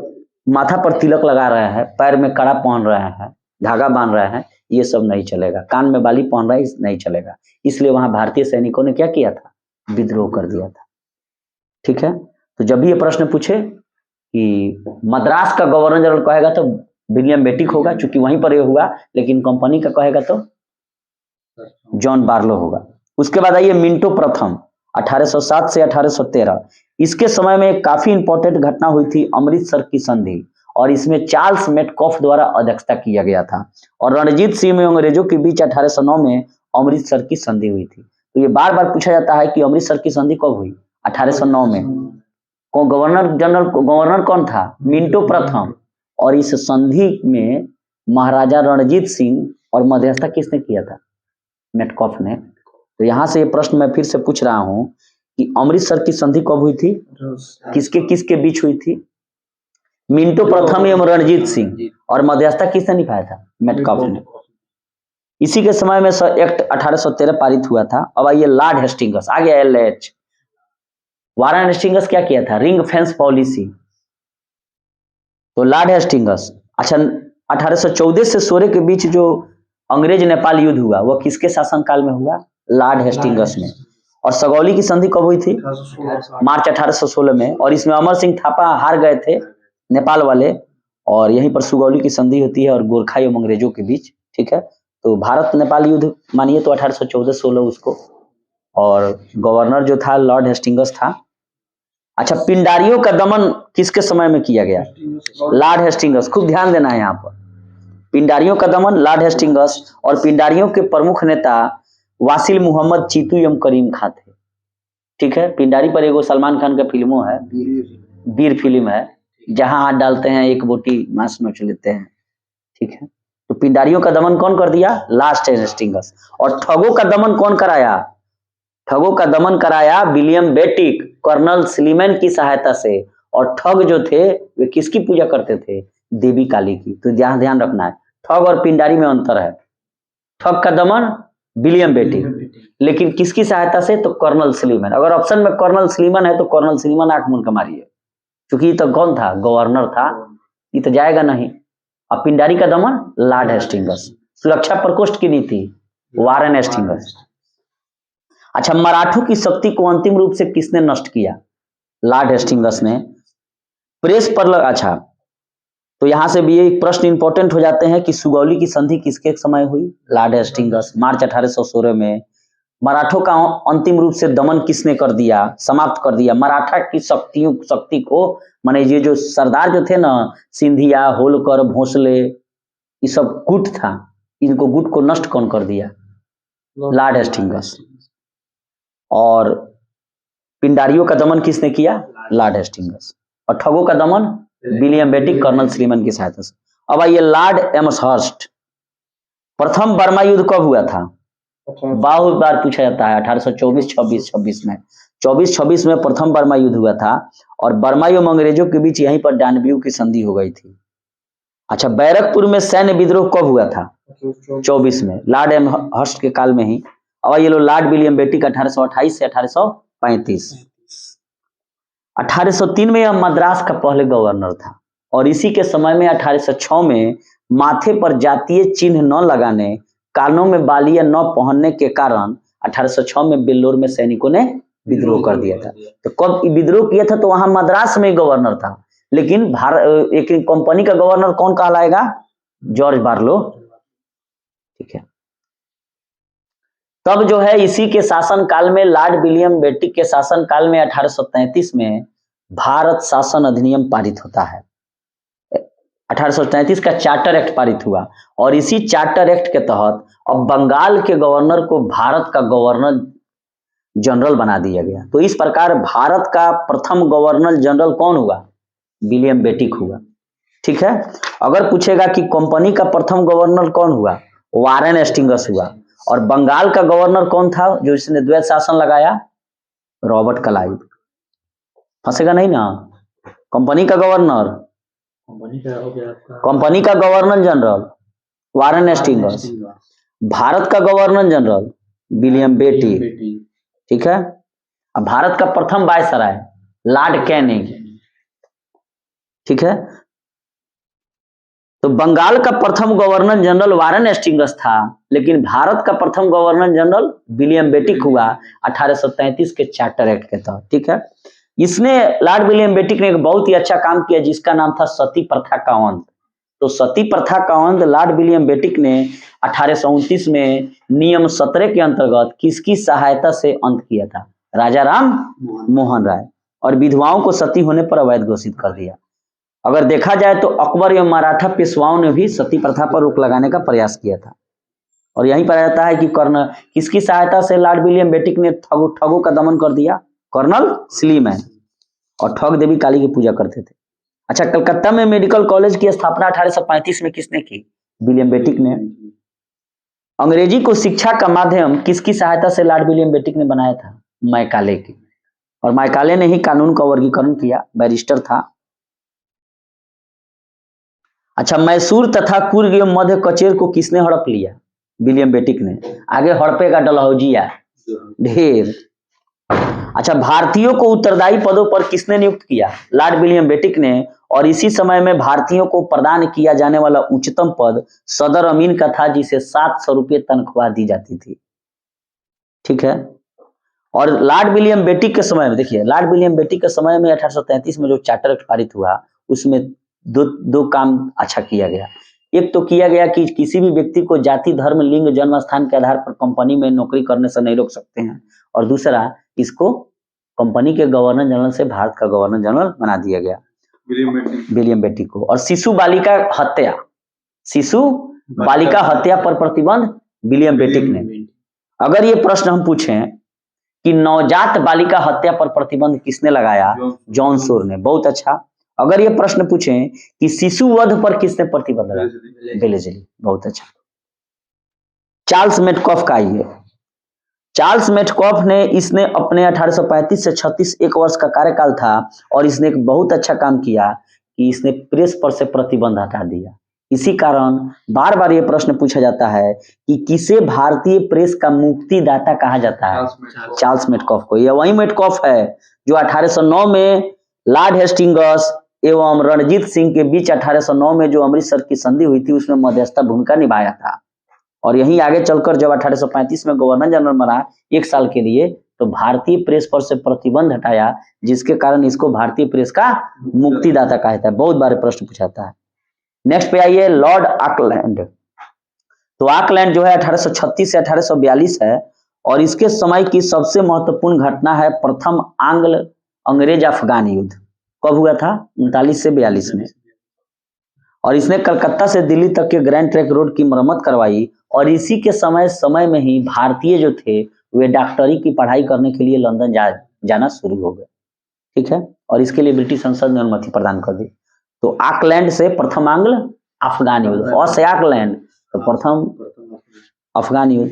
Speaker 1: माथा पर तिलक लगा रहे हैं, पैर में कड़ा पहन रहे हैं, धागा बांध रहे हैं, ये सब नहीं चलेगा। कान में बाली पहन रहे हैं, नहीं चलेगा। इसलिए वहां भारतीय सैनिकों ने क्या किया था? विद्रोह कर दिया था। ठीक है। तो जब भी ये प्रश्न पूछे कि मद्रास का गवर्नर जनरल कहेगा तो विलियम बेटिक होगा, चूंकि वहीं पर ये हुआ, लेकिन कंपनी का कहेगा तो जॉन बार्लो होगा। उसके बाद आइए मिंटो प्रथम 1807 से 1813। इसके समय में एक काफी इंपॉर्टेंट घटना हुई थी, अमृतसर की संधि, और इसमें चार्ल्स मेटकॉफ द्वारा अध्यक्षता किया गया था, और रणजीत सिंह एवं अंग्रेजों के बीच 1809 में अमृतसर की संधि हुई थी। तो ये बार बार पूछा जाता है कि अमृतसर की संधि कब हुई? 1809 में। गवर्नर कौन था? मिंटो प्रथम। और इस संधि में महाराजा रणजीत सिंह और मध्यस्थता किसने किया था? मेटकॉफ ने। तो यहाँ से ये प्रश्न मैं फिर से पूछ रहा हूँ कि अमृतसर की संधि कब हुई थी? किसके किसके बीच हुई थी? मिंटो प्रथम एवं रणजीत सिंह, और मध्यस्थता किसने निभाया था? मेटकॉफ ने। इसी के समय में एक्ट 1813 पारित हुआ था। अब आइए लॉर्ड हेस्टिंग्स, आ गया LH। वारन हेस्टिंग्स क्या किया था? Ring fence policy. तो लॉर्ड हेस्टिंग्स। अच्छा, 1814 से 16 के बीच जो अंग्रेज नेपाल युद्ध हुआ वो किसके शासनकाल में हुआ? लॉर्ड हेस्टिंग्स में। और सगौली की संधि कब हुई थी? मार्च 1816 में, और इसमें अमर सिंह थापा हार गए थे नेपाल वाले, और यहीं पर सुगौली की संधि होती है और गोरखा एवं अंग्रेजों के बीच। ठीक है। तो भारत नेपाल युद्ध मानिए तो 1814-16 उसको, और गवर्नर जो था लॉर्ड हेस्टिंग्स था। अच्छा, पिंडारियों का दमन किसके समय में किया गया? Lord Hastings. खूब ध्यान देना है यहाँ पर। पिंडारियों का दमन लॉर्ड हेस्टिंग्स, और पिंडारियों के प्रमुख नेता वासिल मुहम्मद चीतू एवं करीम खां थे। ठीक है। पिंडारी पर एगो सलमान खान का फिल्मों है, वीर फिल्म है, जहां हाथ डालते हैं एक बोटी मांस नोच लेते हैं। ठीक है। तो पिंडारियों का दमन कौन कर दिया? Lord Hastings. और ठगों का दमन कौन कराया? ठगों का दमन कराया विलियम बेटिक, कर्नल स्लीमैन की सहायता से। और ठग जो थे वे किसकी पूजा करते थे? देवी काली की। तो ध्यान रखना है, ठग और पिंडारी में अंतर है। ठग का दमन विलियम बेटिक, लेकिन किसकी सहायता से? तो कर्नल स्लीमैन। अगर ऑप्शन में कर्नल स्लीमैन है तो कर्नल स्लीमैन आंख मूंद के मारिए, क्योंकि ये तो कौन था? गवर्नर था, ये तो जाएगा नहीं। और पिंडारी का दमन लॉर्ड हेस्टिंग्स। सुरक्षा प्रकोष्ठ की नीति वारन हेस्टिंग्स। अच्छा, मराठों की शक्ति को अंतिम रूप से किसने नष्ट किया? लॉर्ड हेस्टिंग्स ने। प्रेस पर अच्छा, तो यहां से भी एक प्रश्न इंपॉर्टेंट हो जाते हैं कि सुगौली की संधि किसके समय हुई? लॉर्ड हेस्टिंग्स, मार्च 1816 में। मराठों का अंतिम रूप से दमन किसने कर दिया? समाप्त कर दिया। मराठा की शक्ति को, माने ये जो सरदार जो थे ना, सिंधिया, होलकर, भोसले, ये सब गुट था, इनको गुट को नष्ट कौन कर दिया? Lord Hastings. और पिंडारियों का दमन किसने किया? Lord Hastings. और ठगों का दमन विलियम बेटिक, कर्नल स्लीमैन की सहायता से। अब आइए लॉर्ड एम्सहर्स्ट। प्रथम बर्मा युद्ध कब हुआ था? बहुत बार पूछा जाता है। 1824-26 में 24-26 में प्रथम बर्मा युद्ध हुआ था और बर्मा एवं अंग्रेजों के बीच यहीं पर डानब्यू की संधि हो गई थी। अच्छा, बैरकपुर में सैन्य विद्रोह कब हुआ था? 24 में, लॉर्ड एमहर्स्ट के काल में ही। और ये लो लॉर्ड विलियम बेटिक 1828 से 1835। 1803 में यह मद्रास का पहले गवर्नर था और इसी के समय में 1806 में माथे पर जातीय चिन्ह न लगाने, कानों में बालियां न पहनने के कारण 1806 में बेल्लोर में सैनिकों ने विद्रोह कर दिया था। तो कब विद्रोह किया था? तो वहां मद्रास में गवर्नर था, लेकिन भारत एक कंपनी का गवर्नर कौन कहलाएगा? George Barlow. ठीक है। तब जो है इसी के शासन काल में, लॉर्ड विलियम बेटिक के शासन काल में 1833 में भारत शासन अधिनियम पारित होता है। 1833 का चार्टर एक्ट पारित हुआ और इसी चार्टर एक्ट के तहत अब बंगाल के गवर्नर को भारत का गवर्नर जनरल बना दिया गया। तो इस प्रकार भारत का प्रथम गवर्नर जनरल कौन हुआ? विलियम बेटिक हुआ। ठीक है। अगर पूछेगा कि कंपनी का प्रथम गवर्नर कौन हुआ? वारेन हेस्टिंग्स हुआ। और बंगाल का गवर्नर कौन था जो इसने द्वैत शासन लगाया? Robert Clive. फंसेगा नहीं ना? कंपनी का गवर्नर, कंपनी का governor general Warren Hastings, Bharat का गवर्नर जनरल विलियम बेटिक। ठीक है। अब भारत का प्रथम वायसराय लॉर्ड कैनिंग। ठीक है। तो बंगाल का प्रथम गवर्नर जनरल वारेन हेस्टिंग्स था, लेकिन भारत का प्रथम गवर्नर जनरल विलियम बेटिक हुआ 1833 के चार्टर एक्ट के तहत। ठीक है। इसने लॉर्ड विलियम बेटिक ने एक बहुत ही अच्छा काम किया जिसका नाम था सती प्रथा का अंत। तो सती प्रथा का अंत लॉर्ड विलियम बेटिक ने 1829 में नियम 17 के अंतर्गत किसकी सहायता से अंत किया था? राजा राम मोहन राय। और विधवाओं को सती होने पर अवैध घोषित कर दिया। अगर देखा जाए तो अकबर एवं मराठा पेशवाओं ने भी सती प्रथा पर रोक लगाने का प्रयास किया था। और यहीं पर रहता है कि किसकी सहायता से लॉर्ड विलियम बेटिक ने ठगों का दमन कर दिया? Colonel Sleeman. और ठग देवी काली की पूजा करते थे। अच्छा, कलकत्ता में मेडिकल कॉलेज की स्थापना 1835 में किसने की? विलियम बेटिक ने। अंग्रेजी को शिक्षा का माध्यम किसकी सहायता से लॉर्ड विलियम बेटिक ने बनाया था? मैकाले की। और मैकाले ने ही कानून का वर्गीकरण किया, बैरिस्टर था। अच्छा, मैसूर तथा कुर्ग एवं मध्य कचेर को किसने हड़प लिया? विलियम बेटिक ने। आगे हड़पेगा डलहौजिया ढेर। अच्छा, भारतीयों को उत्तरदायी पदों पर किसने नियुक्त किया? लॉर्ड विलियम बेटिक ने। और इसी समय में भारतीयों को प्रदान किया जाने वाला उच्चतम पद सदर अमीन का था, जिसे 700 रुपये तनख्वाह दी जाती थी। ठीक है। और लॉर्ड विलियम बेटिक के समय में देखिए, लॉर्ड विलियम बेटिक के समय में 1833 में जो चार्टर एक्ट पारित हुआ उसमें दो काम अच्छा किया गया। एक तो किया गया कि किसी भी व्यक्ति को जाति, धर्म, लिंग, जन्म स्थान के आधार पर कंपनी में नौकरी करने से नहीं रोक सकते हैं। और दूसरा, इसको कंपनी के गवर्नर जनरल से भारत का गवर्नर जनरल बना दिया गया विलियम बेटिक को। और शिशु बालिका हत्या पर प्रतिबंध विलियम बेटिक ने। अगर ये प्रश्न हम पूछें कि नवजात बालिका हत्या पर प्रतिबंध किसने लगाया? जॉन सोर ने। बहुत अच्छा। अगर ये प्रश्न पूछें कि शिशु वध पर किसने प्रतिबंध लगाया? बेलेजली। बहुत अच्छा। चार्ल्स मेटकॉफ का आइए। चार्ल्स मेटकॉफ ने इसने अपने 1835 से 36 एक वर्ष का कार्यकाल था और इसने एक बहुत अच्छा काम किया कि इसने प्रेस पर से प्रतिबंध हटा दिया। इसी कारण बार बार ये प्रश्न पूछा जाता है कि किसे भारतीय प्रेस का मुक्तिदाता कहा जाता है? चार्ल्स मेटकॉफ को। यह वही मेटकॉफ है जो 1809 में लॉर्ड हेस्टिंग्स एवं रणजीत सिंह के बीच 1809 में जो अमृतसर की संधि हुई थी उसमें मध्यस्थता भूमिका निभाया था। और यहीं आगे चलकर जब 1835 में गवर्नर जनरल बना 1 साल के लिए, तो भारतीय प्रेस पर से प्रतिबंध हटाया, जिसके कारण इसको भारतीय प्रेस का मुक्तिदाता कहा जाता है। बहुत बार प्रश्न पूछाता है। नेक्स्ट पे आइए, लॉर्ड ऑकलैंड। तो ऑकलैंड जो है 1836 से 1842 है और इसके समय की सबसे महत्वपूर्ण घटना है प्रथम आंग्ल अंग्रेज अफगान युद्ध। कब हुआ था? 39 से 42 में। और इसने कलकत्ता से दिल्ली तक के ग्रैंड ट्रैंक रोड की मरम्मत करवाई। और इसी के समय में ही भारतीय जो थे वे डॉक्टरी की पढ़ाई करने के लिए लंदन जाना शुरू हो गए। ठीक है। और इसके लिए ब्रिटिश संसद ने अनुमति प्रदान कर दी। तो ऑकलैंड से प्रथम आंग्ल अफगान युद्ध, और से ऑकलैंड तो प्रथम अफगान युद्ध।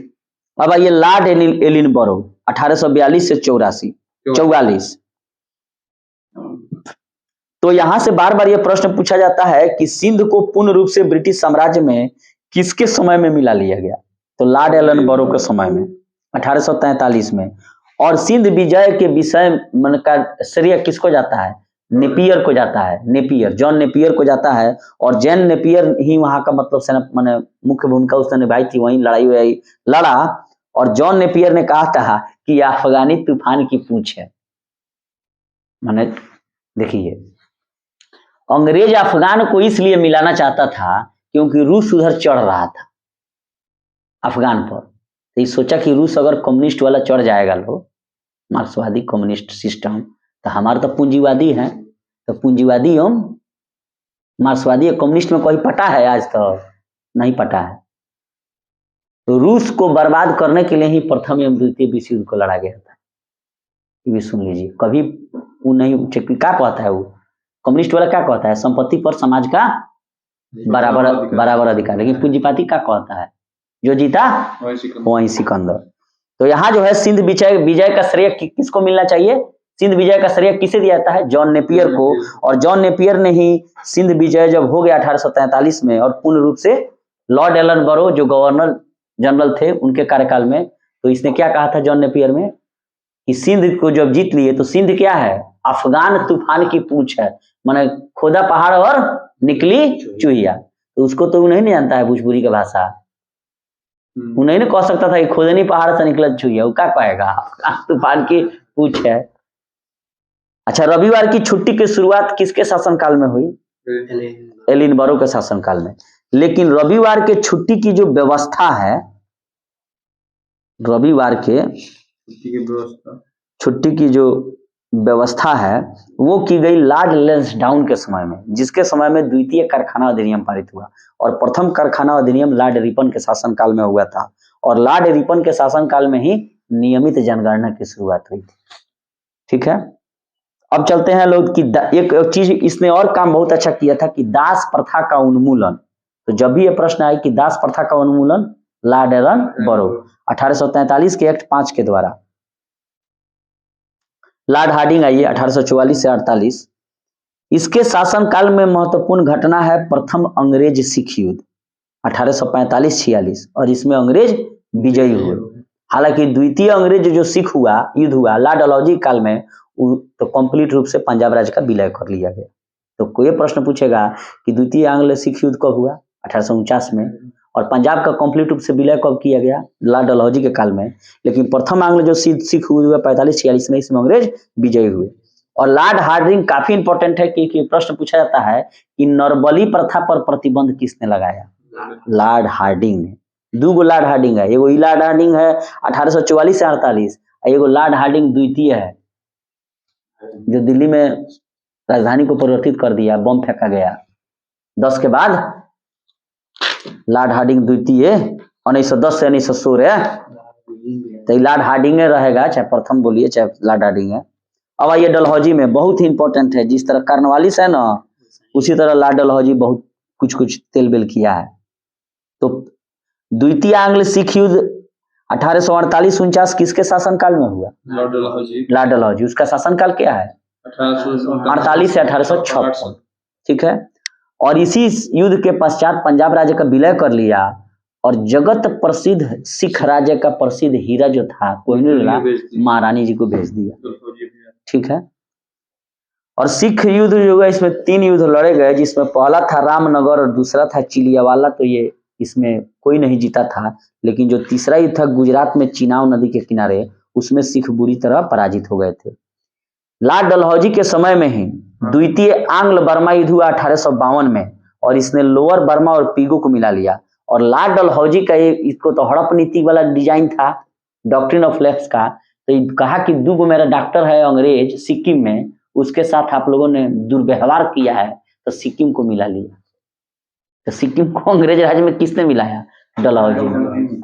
Speaker 1: अब आइए लॉर्ड एलिनबरो 1842 से 44। तो यहां से बार बार यह प्रश्न पूछा जाता है कि सिंध को पूर्ण रूप से ब्रिटिश साम्राज्य में किसके समय में मिला लिया गया? तो लॉर्ड एलिनबरो के समय में 1843 में। और सिंध विजय के विषय मन का श्रेय किसको जाता है? नेपियर को जाता है, नेपियर, जॉन नेपियर को जाता है। और जैन नेपियर ही वहां का मतलब सेना माने मुख्य भूमिका उसने निभाई थी, वहीं लड़ाई लड़ा। और जॉन नेपियर ने कहा था कि यह अफगानी तूफान की पूंछ है। माने देखिए, अंग्रेज अफगान को इसलिए मिलाना चाहता था क्योंकि रूस उधर चढ़ रहा था अफगान पर। तो ये सोचा कि रूस अगर कम्युनिस्ट वाला चढ़ जाएगा, लोग मार्क्सवादी कम्युनिस्ट सिस्टम, तो हमारा तो पूंजीवादी है, तो पूंजीवादी हम मार्क्सवादी कम्युनिस्ट में कोई पटा है? आज तक नहीं पटा है। तो रूस को बर्बाद करने के लिए ही प्रथम एवं द्वितीय विश्व युद्ध को लड़ा गया था। ये भी सुन लीजिए, कभी वो नहीं क्या कहता है, वो कम्युनिस्ट वाला क्या कहता है? संपत्ति पर समाज का बराबर अधिकार। लेकिन पूंजीपाती क्या कहता है? जो जीता वही सिकंदर। तो यहाँ जो है सिंध विजय का श्रेय किसको मिलना चाहिए? सिंध विजय का श्रेय किसे दिया जाता है? जॉन नेपियर को। और जॉन नेपियर ने ही सिंध विजय जब हो गया 1843 में, और पूर्ण रूप से लॉर्ड एलिनबरो जो गवर्नर जनरल थे उनके कार्यकाल में, तो इसने क्या कहा था जॉन नेपियर में कि सिंध को जब जीत लिए तो सिंध क्या है? अफगान तूफान की पूंछ है। माने खोदा पहाड़ और निकली चूहिया। तो उसको तो नहीं जानता है भोजपुरी का भाषा, वो नहीं कह सकता था कि खोदनी पहाड़ से निकला चूहिया, वो क्या कहेगा? अफगान तूफान की पूंछ है। अच्छा, रविवार की छुट्टी की शुरुआत किसके शासनकाल में हुई? एलिनबरो के शासनकाल में। लेकिन रविवार के छुट्टी की जो व्यवस्था है, रविवार के छुट्टी की जो व्यवस्था है वो की गई लॉर्ड लैंसडाउन के समय में, जिसके समय में द्वितीय कारखाना अधिनियम पारित हुआ। और प्रथम कारखाना अधिनियम लॉर्ड रिपन के शासनकाल में हुआ था। और लॉर्ड रिपन के शासनकाल में ही नियमित जनगणना की शुरुआत हुई थी। ठीक है, अब चलते हैं लोग कि एक चीज इसने और काम बहुत अच्छा किया था कि दास प्रथा का उन्मूलन। तो जब भी ये प्रश्न आए कि दास प्रथा का उन्मूलन, लॉर्ड एलिनबरो 1843 के एक्ट 5 के द्वारा। लॉर्ड हार्डिंग आइए 1844 से 48। इसके शासनकाल में महत्वपूर्ण घटना है प्रथम अंग्रेज सिख युद्ध 1845-46, और इसमें अंग्रेज विजयी हुए। हालांकि द्वितीय अंग्रेज जो सिख युद्ध हुआ लॉर्ड डलहौजी काल में, तो कंप्लीट रूप से पंजाब राज्य का विलय कर लिया गया। तो कोई प्रश्न पूछेगा कि द्वितीय आंग्ल सिख युद्ध कब हुआ? 1849 में। और पंजाब का कंप्लीट रूप से विलय कब किया गया? लॉर्ड डलहौजी के काल में। लेकिन प्रथम आंग्ल जो सिख हुआ 45-46 में, इसमें अंग्रेज विजयी हुए। और लॉर्ड हार्डिंग काफी इंपॉर्टेंट है कि प्रश्न पूछा जाता है कि नरबली प्रथा पर प्रतिबंध किसने लगाया? लॉर्ड हार्डिंग ने। दो लॉर्ड हार्डिंग है, एगो लॉर्ड हार्डिंग है 1844 से 48, एगो लॉर्ड हार्डिंग द्वितीय है जो दिल्ली में राजधानी को परिवर्तित कर दिया, बम फेंका गया 10 के बाद। लॉर्ड हार्डिंग द्वितीय 1910 से 1916, तो लॉर्ड हार्डिंग रहेगा, चाहे प्रथम बोलिए चाहे लॉर्ड हार्डिंग है। अब आइए डलहौजी में, बहुत ही इंपॉर्टेंट है। जिस तरह कार्नवालिस है ना, उसी तरह लॉर्ड डलहौजी बहुत कुछ तेल बेल किया है। तो द्वितीय आंग्ल सिख युद्ध 1848-49 किसके शासनकाल में हुआ? लॉर्ड डलहौजी। उसका शासनकाल क्या है? 48 से 1856। ठीक है, और इसी युद्ध के पश्चात पंजाब राज्य का विलय कर लिया, और जगत प्रसिद्ध सिख राज्य का प्रसिद्ध हीरा जो था कोहिनूर, महारानी जी को भेज दिया। ठीक है, और सिख युद्ध जो है इसमें 3 युद्ध लड़े गए, जिसमें पहला था रामनगर और दूसरा था चिलियावाला। तो ये इसमें कोई नहीं जीता था। लेकिन जो तीसरा युद्ध था गुजरात में चिनाब नदी के किनारे, उसमें सिख बुरी तरह पराजित हो गए थे। लॉर्ड डलहौजी के समय में ही द्वितीय आंग्ल बर्मा युद्ध हुआ 1852 में, और इसने लोअर बर्मा और पीगो को मिला लिया। और लॉर्ड डलहौजी का इसको तो हड़प नीति वाला डिजाइन था, डॉक्ट्रिन ऑफ लेफ्ट का। तो कहा कि 2 मेरा डॉक्टर है अंग्रेज सिक्किम में, उसके साथ आप लोगों ने दुर्व्यवहार किया है, तो सिक्किम को मिला लिया। तो सिक्किम को अंग्रेज राज्य में किसने मिलाया? डलहौजी ने।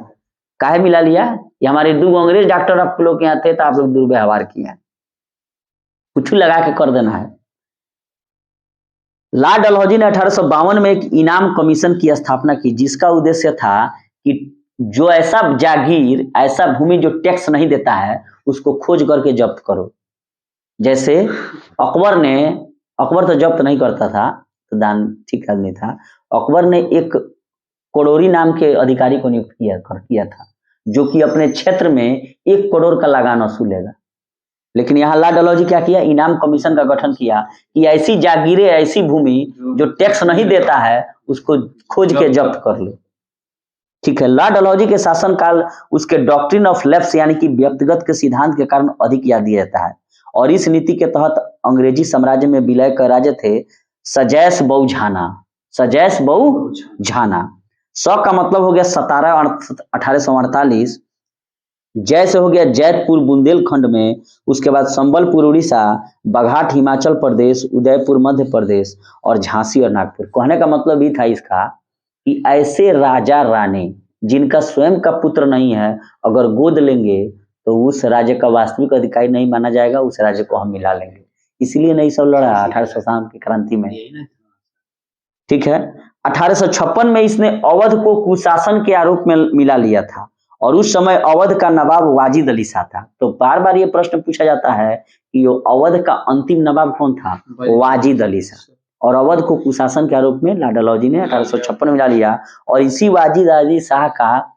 Speaker 1: काहे मिला लिया? ये हमारे 2 अंग्रेज डॉक्टर आप लोग यहाँ थे, तो आप लोग दुर्व्यवहार किया, कुछ लगा के कर देना है। लॉर्ड डलहौजी ने 1852 में एक इनाम कमीशन की स्थापना की, जिसका उद्देश्य था कि जो ऐसा जागीर, ऐसा भूमि जो टैक्स नहीं देता है, उसको खोज करके जब्त करो। जैसे अकबर तो जब्त नहीं करता था, तो दान ठीक आदमी था। अकबर ने एक कोडोरी नाम के अधिकारी को नियुक्त किया था, जो कि अपने क्षेत्र में 1 करोड़ का लगान वसूलेगा। लेकिन यहाँ ला डलहौजी क्या किया, इनाम कमीशन का गठन किया कि ऐसी जागीरें, ऐसी भूमि जो टैक्स नहीं देता है, उसको खोज के जब्त कर लो। ठीक है, ला डलहौजी के शासनकाल उसके डॉक्ट्रिन ऑफ लैप्स यानी कि व्यक्तिगत के सिद्धांत के कारण अधिक याद दिया जाता है। और इस नीति के तहत अंग्रेजी साम्राज्य में विलय का राजा थे सजैस बऊ झाना। सजैस बऊ झाना, स का मतलब हो गया 1848, जय से हो गया जैतपुर बुंदेलखंड में, उसके बाद संबलपुर उड़ीसा, बघाट हिमाचल प्रदेश, उदयपुर मध्य प्रदेश और झांसी और नागपुर। कहने का मतलब ये था इसका कि ऐसे राजा रानी जिनका स्वयं का पुत्र नहीं है, अगर गोद लेंगे तो उस राज्य का वास्तविक अधिकारी नहीं माना जाएगा, उस राज्य को हम मिला लेंगे। इसलिए नहीं सब लड़ा 1857 की क्रांति में। ठीक है, 1856 में इसने अवध को कुशासन के आरोप में मिला लिया था, और उस समय अवध का नवाब वाजिद अली शाह था। तो बार बार ये प्रश्न पूछा जाता है कि अवध का अंतिम नवाब कौन था, वाजिद अली शाह। और अवध को कुशासन के आरोप में ला डलहौजी ने 1856 में मिला लिया। और इसी वाजिद अली शाह का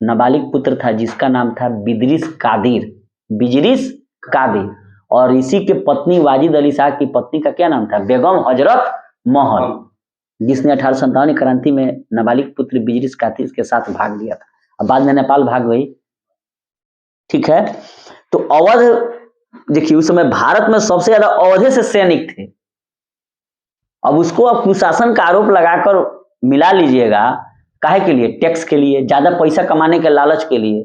Speaker 1: नाबालिग पुत्र था जिसका नाम था बिजरिस कादिर। और इसी के पत्नी वाजिद अली शाह की पत्नी का क्या नाम था, बेगम हजरत महल, जिसने 1857 की क्रांति में नाबालिग पुत्र बिजरिस कादिर के साथ भाग लिया था। अब बाद में नेपाल भाग गई। ठीक है, तो अवध देखिए उस समय भारत में सबसे ज्यादा अवधे से सैनिक थे। अब उसको अब कुशासन का आरोप लगाकर मिला लीजिएगा, काहे के लिए, टैक्स के लिए, ज्यादा पैसा कमाने के लालच के लिए।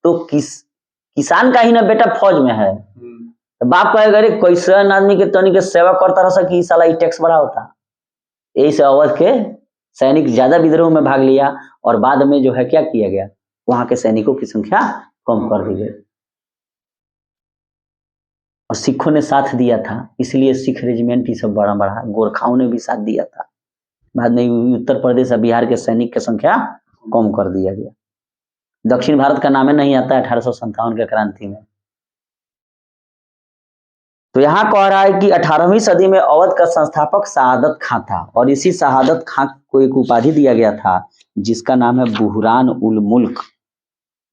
Speaker 1: तो किसान का ही ना बेटा फौज में है, तो बाप कहेगा अरे कैसन आदमी के तनी के सेवा करता रहा कि साला टैक्स बढ़ा होता। यही से अवध के सैनिक ज्यादा विद्रोह में भाग लिया, और बाद में जो है क्या किया गया, वहां के सैनिकों की संख्या कम कर दी गई। और सिखों ने साथ दिया था, इसलिए सिख रेजिमेंट ये सब बढ़ा। गोरखाओं ने भी साथ दिया था। बाद में उत्तर प्रदेश और बिहार के सैनिक की संख्या कम कर दिया गया। दक्षिण भारत का नाम नहीं आता 1857 के क्रांति में। तो यहाँ कह रहा है कि 18वीं सदी में अवध का संस्थापक शहादत खां था, और इसी शहादत खां को एक उपाधि दिया गया था जिसका नाम है बुहरान उल मुल्क।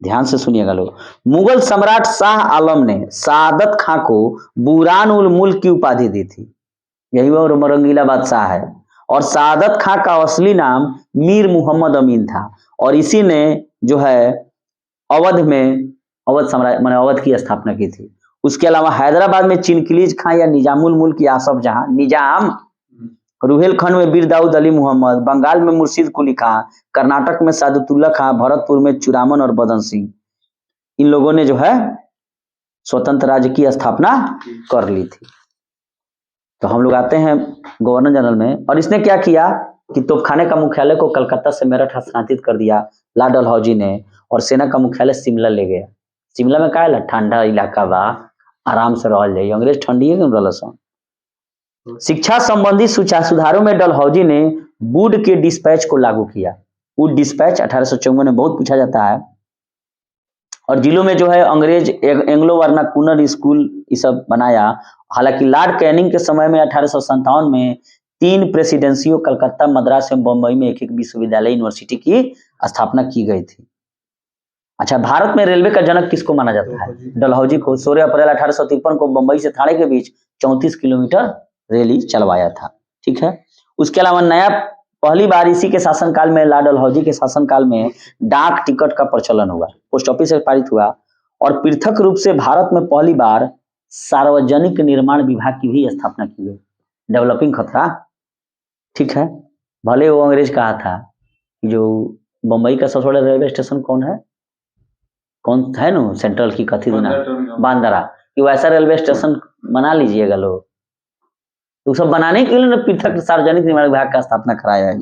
Speaker 1: ध्यान से सुनिएगा लोग, मुगल सम्राट शाह आलम ने शहादत खां को बुहरान उल मुल्क की उपाधि दी थी। यही वो रंगीला बादशाह है। और शहादत खां का असली नाम मीर मुहम्मद अमीन था, और इसी ने जो है अवध सम्राट माने अवध की स्थापना की थी। उसके अलावा हैदराबाद में चिनकिलीज खां या निजामुल मुल्क यासफ जहां निजाम, रुहेलखंड में बीर दाऊद अली मोहम्मद, बंगाल में मुर्शिद कुली खां, कर्नाटक में सादतुल्ला खां, भरतपुर में चुरामन और बदन सिंह, इन लोगों ने जो है स्वतंत्र राज्य की स्थापना कर ली थी। तो हम लोग आते हैं गवर्नर जनरल में, और इसने क्या किया कि तोपखाने का मुख्यालय को कलकत्ता से मेरठ स्थानांतरित कर दिया ला डलहौजी ने, और सेना का मुख्यालय शिमला ले गया। शिमला में का ठंडा इलाका बा, आराम से रह जाइए, अंग्रेज ठंडी क्यों रहा। शिक्षा संबंधी सुधारों में डलहौजी ने वुड के डिस्पैच को लागू किया। वुड डिस्पैच 1854 में बहुत पूछा जाता है। और जिलों में जो है अंग्रेज एंग्लो वर्नाकुलर स्कूल ये सब बनाया। हालांकि लॉर्ड कैनिंग के समय में 1857 में 3 प्रेसिडेंसियों कलकत्ता, मद्रास एवं बम्बई में एक विश्वविद्यालय यूनिवर्सिटी की स्थापना की गई थी। अच्छा, भारत में रेलवे का जनक किसको माना जाता है, डलहौजी को। 16 अप्रैल 1853 को बम्बई से ठाणे के बीच 34 किलोमीटर रेली चलवाया था। ठीक है, उसके अलावा पहली बार इसी के शासनकाल में, ला डलहौजी के शासनकाल में डाक टिकट का प्रचलन हुआ, पोस्ट ऑफिस से पारित हुआ। और पृथक रूप से भारत में पहली बार सार्वजनिक निर्माण विभाग की भी स्थापना की गई, डेवलपिंग खतरा। ठीक है, भले वो अंग्रेज कहा था जो बम्बई का सबसे बड़ा रेलवे स्टेशन कौन है ना, सेंट्रल की कथी बांद्रा, कि वैसा रेलवे स्टेशन बना लीजिएगा लोग। तो सब बनाने के लिए ना पृथक सार्वजनिक निर्माण विभाग का स्थापना कराया है।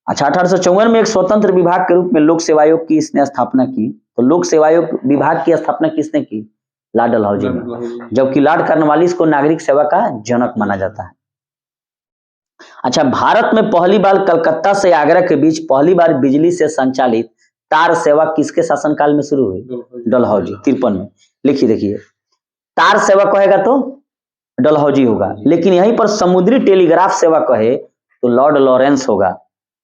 Speaker 1: अच्छा, 1854 में एक स्वतंत्र विभाग के रूप में लोक सेवा आयोग की इसने स्थापना की। तो लोक सेवा आयोग विभाग की स्थापना किसने की, ला डलहौजी ने, जबकि लॉर्ड कॉर्नवालिस को नागरिक सेवा का जनक माना जाता है। अच्छा, भारत में पहली बार कलकत्ता से आगरा के बीच पहली बार बिजली से संचालित तार सेवा किसके शासनकाल में शुरू हुई? डलहौजी 53 में। लिखिए देखिए, तार सेवा कहेगा तो डलहौजी होगा, लेकिन यहीं पर समुद्री टेलीग्राफ सेवा कहे तो लॉर्ड लॉरेंस होगा।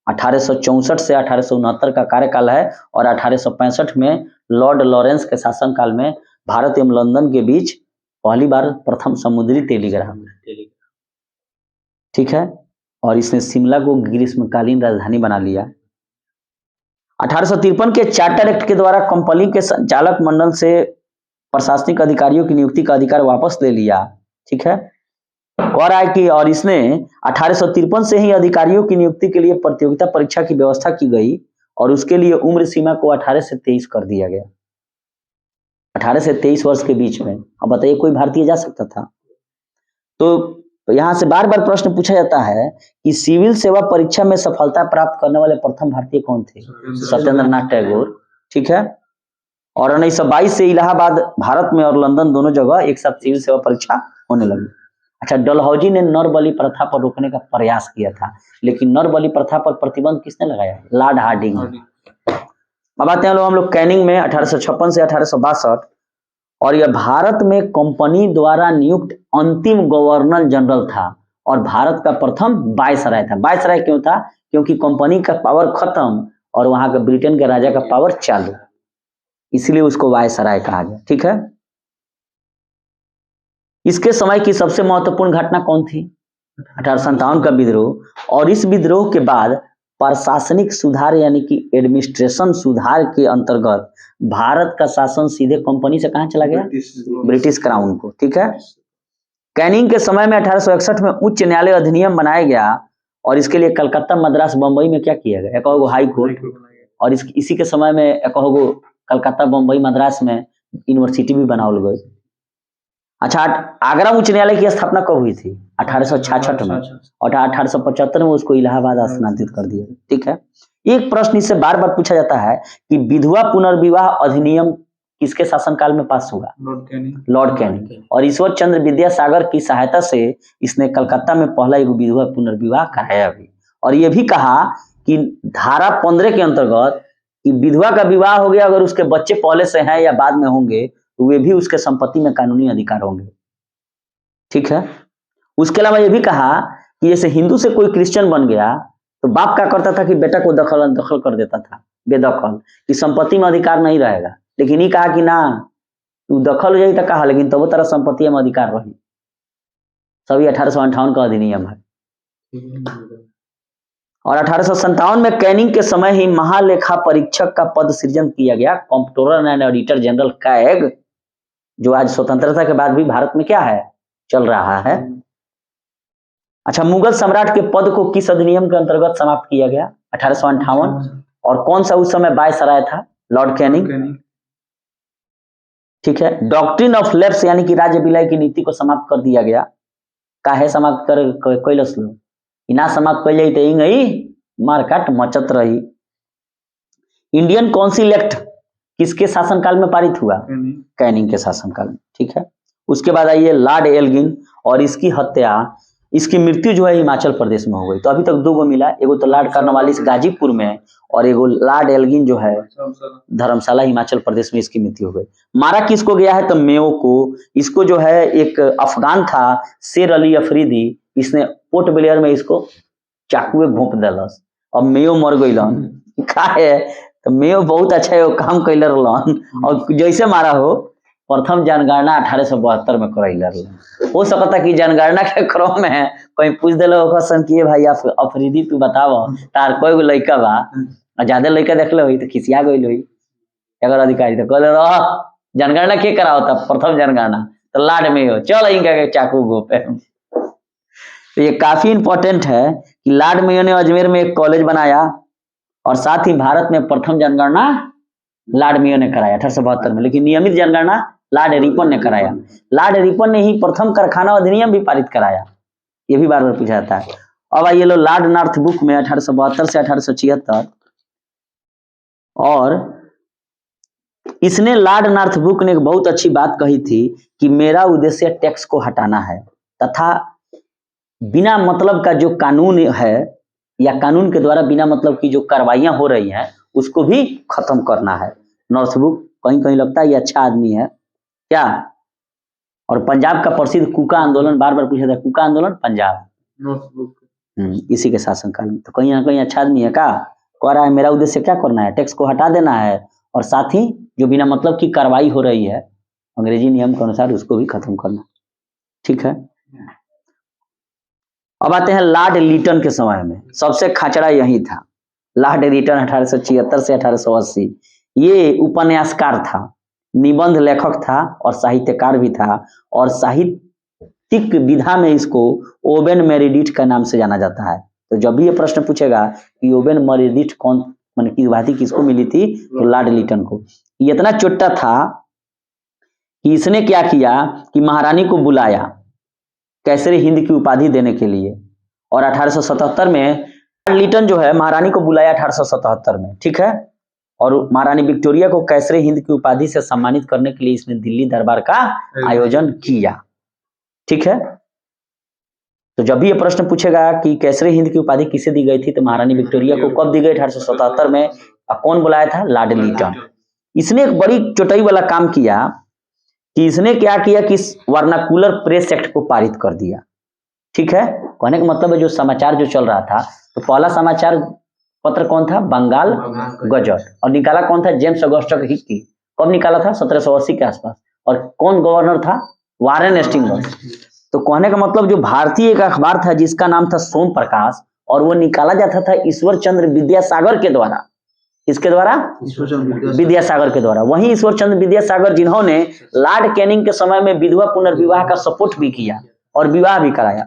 Speaker 1: 1864 से 1869 का कार्यकाल है और 1865 में लॉर्ड लॉरेंस के शासनकाल में भारत एवं लंदन के बीच पहली बार प्रथम समुद्री टेलीग्राफ, ठीक है, और इसने शिमला को ग्रीष्मकालीन राजधानी बना लिया। 1853 के चार्टर एक्ट के द्वारा कंपनी के संचालक मंडल से प्रशासनिक अधिकारियों की नियुक्ति का अधिकार वापस ले लिया, ठीक है। कह रहा है कि और इसने 1853 से ही अधिकारियों की नियुक्ति के लिए प्रतियोगिता परीक्षा की व्यवस्था की गई और उसके लिए उम्र सीमा को 18 से 23 कर दिया गया। 18 से 23 वर्ष के बीच में। अब बताइए, कोई भारतीय जा सकता था? तो यहां से बार बार प्रश्न पूछा जाता है कि सिविल सेवा परीक्षा में सफलता प्राप्त करने वाले प्रथम भारतीय कौन थे? सत्येंद्र नाथ टैगोर, ठीक है। और 1922 से इलाहाबाद भारत में और लंदन दोनों जगह एक साथ सिविल सेवा परीक्षा होने लगी। अच्छा, डलहौजी ने नर बलि प्रथा पर रोकने का प्रयास किया था, लेकिन नर बलि प्रथा पर प्रतिबंध किसने लगाया? Lord Hardinge. अब आते हैं हम लोग कैनिंग में 1856 से 1862, और यह भारत में कंपनी द्वारा नियुक्त अंतिम गवर्नर जनरल था और भारत का प्रथम वायसराय था। वायसराय क्यों था? क्योंकि कंपनी का पावर खत्म और वहां का ब्रिटेन के राजा का पावर चालू, इसलिए उसको वायसराय कहा गया, ठीक है। इसके समय की सबसे महत्वपूर्ण घटना कौन थी? 1857 का विद्रोह। और इस विद्रोह के बाद प्रशासनिक सुधार यानी कि एडमिनिस्ट्रेशन सुधार के अंतर्गत भारत का शासन सीधे कंपनी से कहां चला गया? ब्रिटिश क्राउन को, ठीक है। कैनिंग के समय में 1861 में उच्च न्यायालय अधिनियम बनाया गया और इसके लिए कलकत्ता, मद्रास, बंबई में क्या किया गया? एक हाई कोर्ट, और इसी के समय में एक कलकत्ता, बंबई, मद्रास में यूनिवर्सिटी भी बनावल गई। अच्छा, आगरा उच्च न्यायालय की स्थापना कब हुई थी? 1866 में, और 1875 में उसको इलाहाबाद स्थानांतरित कर दिया, ठीक है। एक प्रश्न इससे बार बार पूछा जाता है कि विधवा पुनर्विवाह अधिनियम किसके शासनकाल में पास हुआ? Lord Canning. और ईश्वर चंद्र विद्यासागर की सहायता से इसने कलकत्ता में पहला एक विधवा पुनर्विवाह कराया भी, और यह भी कहा कि धारा 15 के अंतर्गत कि विधवा का विवाह हो गया, अगर उसके बच्चे पहले से हैं या बाद में होंगे तो वे भी उसके संपत्ति में कानूनी अधिकार होंगे, ठीक है। उसके अलावा यह भी कहा कि जैसे हिंदू से कोई क्रिश्चियन बन गया तो बाप क्या करता था कि बेटा को दखल कर देता था, बेदखल, कि संपत्ति में अधिकार नहीं रहेगा। लेकिन ये कहा कि ना, तू दखल हो जाए तो कहा, लेकिन तब तेरा संपत्ति में अधिकार रही। सभी 1858 का अधिनियम है। और 1857 में कैनिंग के समय ही महालेखा परीक्षक का पद सृजन किया गया, comptroller and auditor general CAG, जो आज स्वतंत्रता के बाद भी भारत में क्या है, चल रहा है। अच्छा, मुगल सम्राट के पद को किस अधिनियम के अंतर्गत समाप्त किया गया? 1858। और कौन सा उस समय वायसराय था? लॉर्ड कैनिंग, ठीक है। डॉक्ट्रिन ऑफ लैप्स यानी कि राज्य विलय की नीति को समाप्त कर दिया गया। काहे समाप्त कर कैलस लो? इना समाप्त कर जाई तो इंगई मारकाट मचत रही। इंडियन काउंसिल एक्ट किसके शासनकाल में पारित हुआ? कैनिंग के शासनकाल में, ठीक है। उसके बाद आइए लॉर्ड एल्गिन, और इसकी हत्या, इसकी मृत्यु जो है हिमाचल प्रदेश में हो गई। तो अभी तक दो गो मिला, एगो तो लॉर्ड कार्नवालिस गाजीपुर में और एगो लॉर्ड एल्गिन जो है धर्मशाला हिमाचल प्रदेश में इसकी मृत्यु हो गई। मारा किसको गया है? तो मेयो को। इसको जो है एक अफगान था शेर अली अफरीदी, इसने पोर्ट ब्लेयर में इसको चाकुए घोंप दिलस, अब मेयो मर गईलन। का है तो मेयो बहुत अच्छा है काम कैल रहलन, और जैसे मारा हो प्रथम जनगणना 1872 में करैल रहलन। हो सकता कि जनगणना के क्रम में कहीं पूछ दिलो क्वेश्चन कि भाई अफरीदी तू बताव तार कोई गो लड़का बा, और ज्यादा लड़का देखले हुई तो खिसिया गई हुई अगर अधिकारी, तो कहले रह जनगणना के करावता प्रथम जनगणना, तो लाड में हो चल इनका के चाकू घोपे। तो ये काफी इंपॉर्टेंट है कि लॉर्ड मेयो ने अजमेर में एक कॉलेज बनाया, और साथ ही भारत में प्रथम जनगणना लॉर्ड मेयो ने कराया 1872 में, लेकिन नियमित जनगणना लॉर्ड रिपन ने कराया। लॉर्ड रिपन ने ही प्रथम कारखाना अधिनियम भी पारित कराया, ये भी बार बार पूछा जाता है। अब आइए लो लॉर्ड नॉर्थब्रुक में 1872 से 1876, और इसने लॉर्ड नॉर्थब्रुक ने एक बहुत अच्छी बात कही थी कि मेरा उद्देश्य टैक्स को हटाना है तथा बिना मतलब का जो कानून है या कानून के द्वारा बिना मतलब की जो कार्रवाइयां हो रही हैं उसको भी खत्म करना है। नॉर्थब्रुक कहीं कहीं लगता है ये अच्छा आदमी है क्या। और पंजाब का प्रसिद्ध कुका आंदोलन, बार बार पूछा था, कुका आंदोलन पंजाब
Speaker 2: नॉर्थब्रुक
Speaker 1: इसी के शासनकाल में, तो कहीं ना कहीं अच्छा आदमी है क्या। कह रहा है मेरा उद्देश्य क्या करना है, टैक्स को हटा देना है और साथ ही जो बिना मतलब की कार्रवाई हो रही है अंग्रेजी नियम के अनुसार उसको भी खत्म करना। ठीक है, अब आते हैं लॉर्ड लिटन के समय में। सबसे खचड़ा यही था। लॉर्ड लिटन 1876 से 1880 ये उपन्यासकार था, निबंध लेखक था और साहित्यकार भी था, और साहित्यिक विधा में इसको ओवेन मेरिडिथ का नाम से जाना जाता है। तो जब भी ये प्रश्न पूछेगा कि ओवेन मेरिडिथ कौन, माने की उपाधि किसको मिली थी, तो लॉर्ड लिटन को। ये इतना चोट्टा था कि इसने क्या किया कि महारानी को बुलाया कैसरे हिंद की उपाधि देने के लिए, और 1877 में लिटन जो है महारानी को बुलाया 1877 में, ठीक है, और महारानी विक्टोरिया को कैसरे हिंद की उपाधि से सम्मानित करने के लिए इसने दिल्ली दरबार का आयोजन किया। ठीक है, तो जब भी ये प्रश्न पूछेगा कि कैसरे हिंद की उपाधि किसे दी गई थी, तो महारानी विक्टोरिया को कब दी गई, 1877 में। कौन बुलाया था, लॉर्ड लिटन। इसने एक बड़ी चौटाई वाला काम किया कि इसने क्या किया कि वर्नाकुलर प्रेस एक्ट को पारित कर दिया। ठीक है, कहने का मतलब है जो समाचार जो चल रहा था, तो पहला समाचार पत्र कौन था, बंगाल गजट, और निकाला कौन था, जेम्स ऑगस्टस हिक्की। कब निकाला था, 1780 के आसपास। और कौन गवर्नर था, वारेन हेस्टिंग्स। तो कहने का मतलब जो भारतीय एक अखबार था जिसका नाम था सोम प्रकाश, और वो निकाला जाता था ईश्वर चंद्र विद्यासागर के द्वारा। किसके द्वारा, विद्यासागर के द्वारा। वही ईश्वर चंद्र विद्यासागर जिन्होंने लॉर्ड कैनिंग के समय में विधवा पुनर्विवाह का सपोर्ट भी किया और विवाह भी कराया।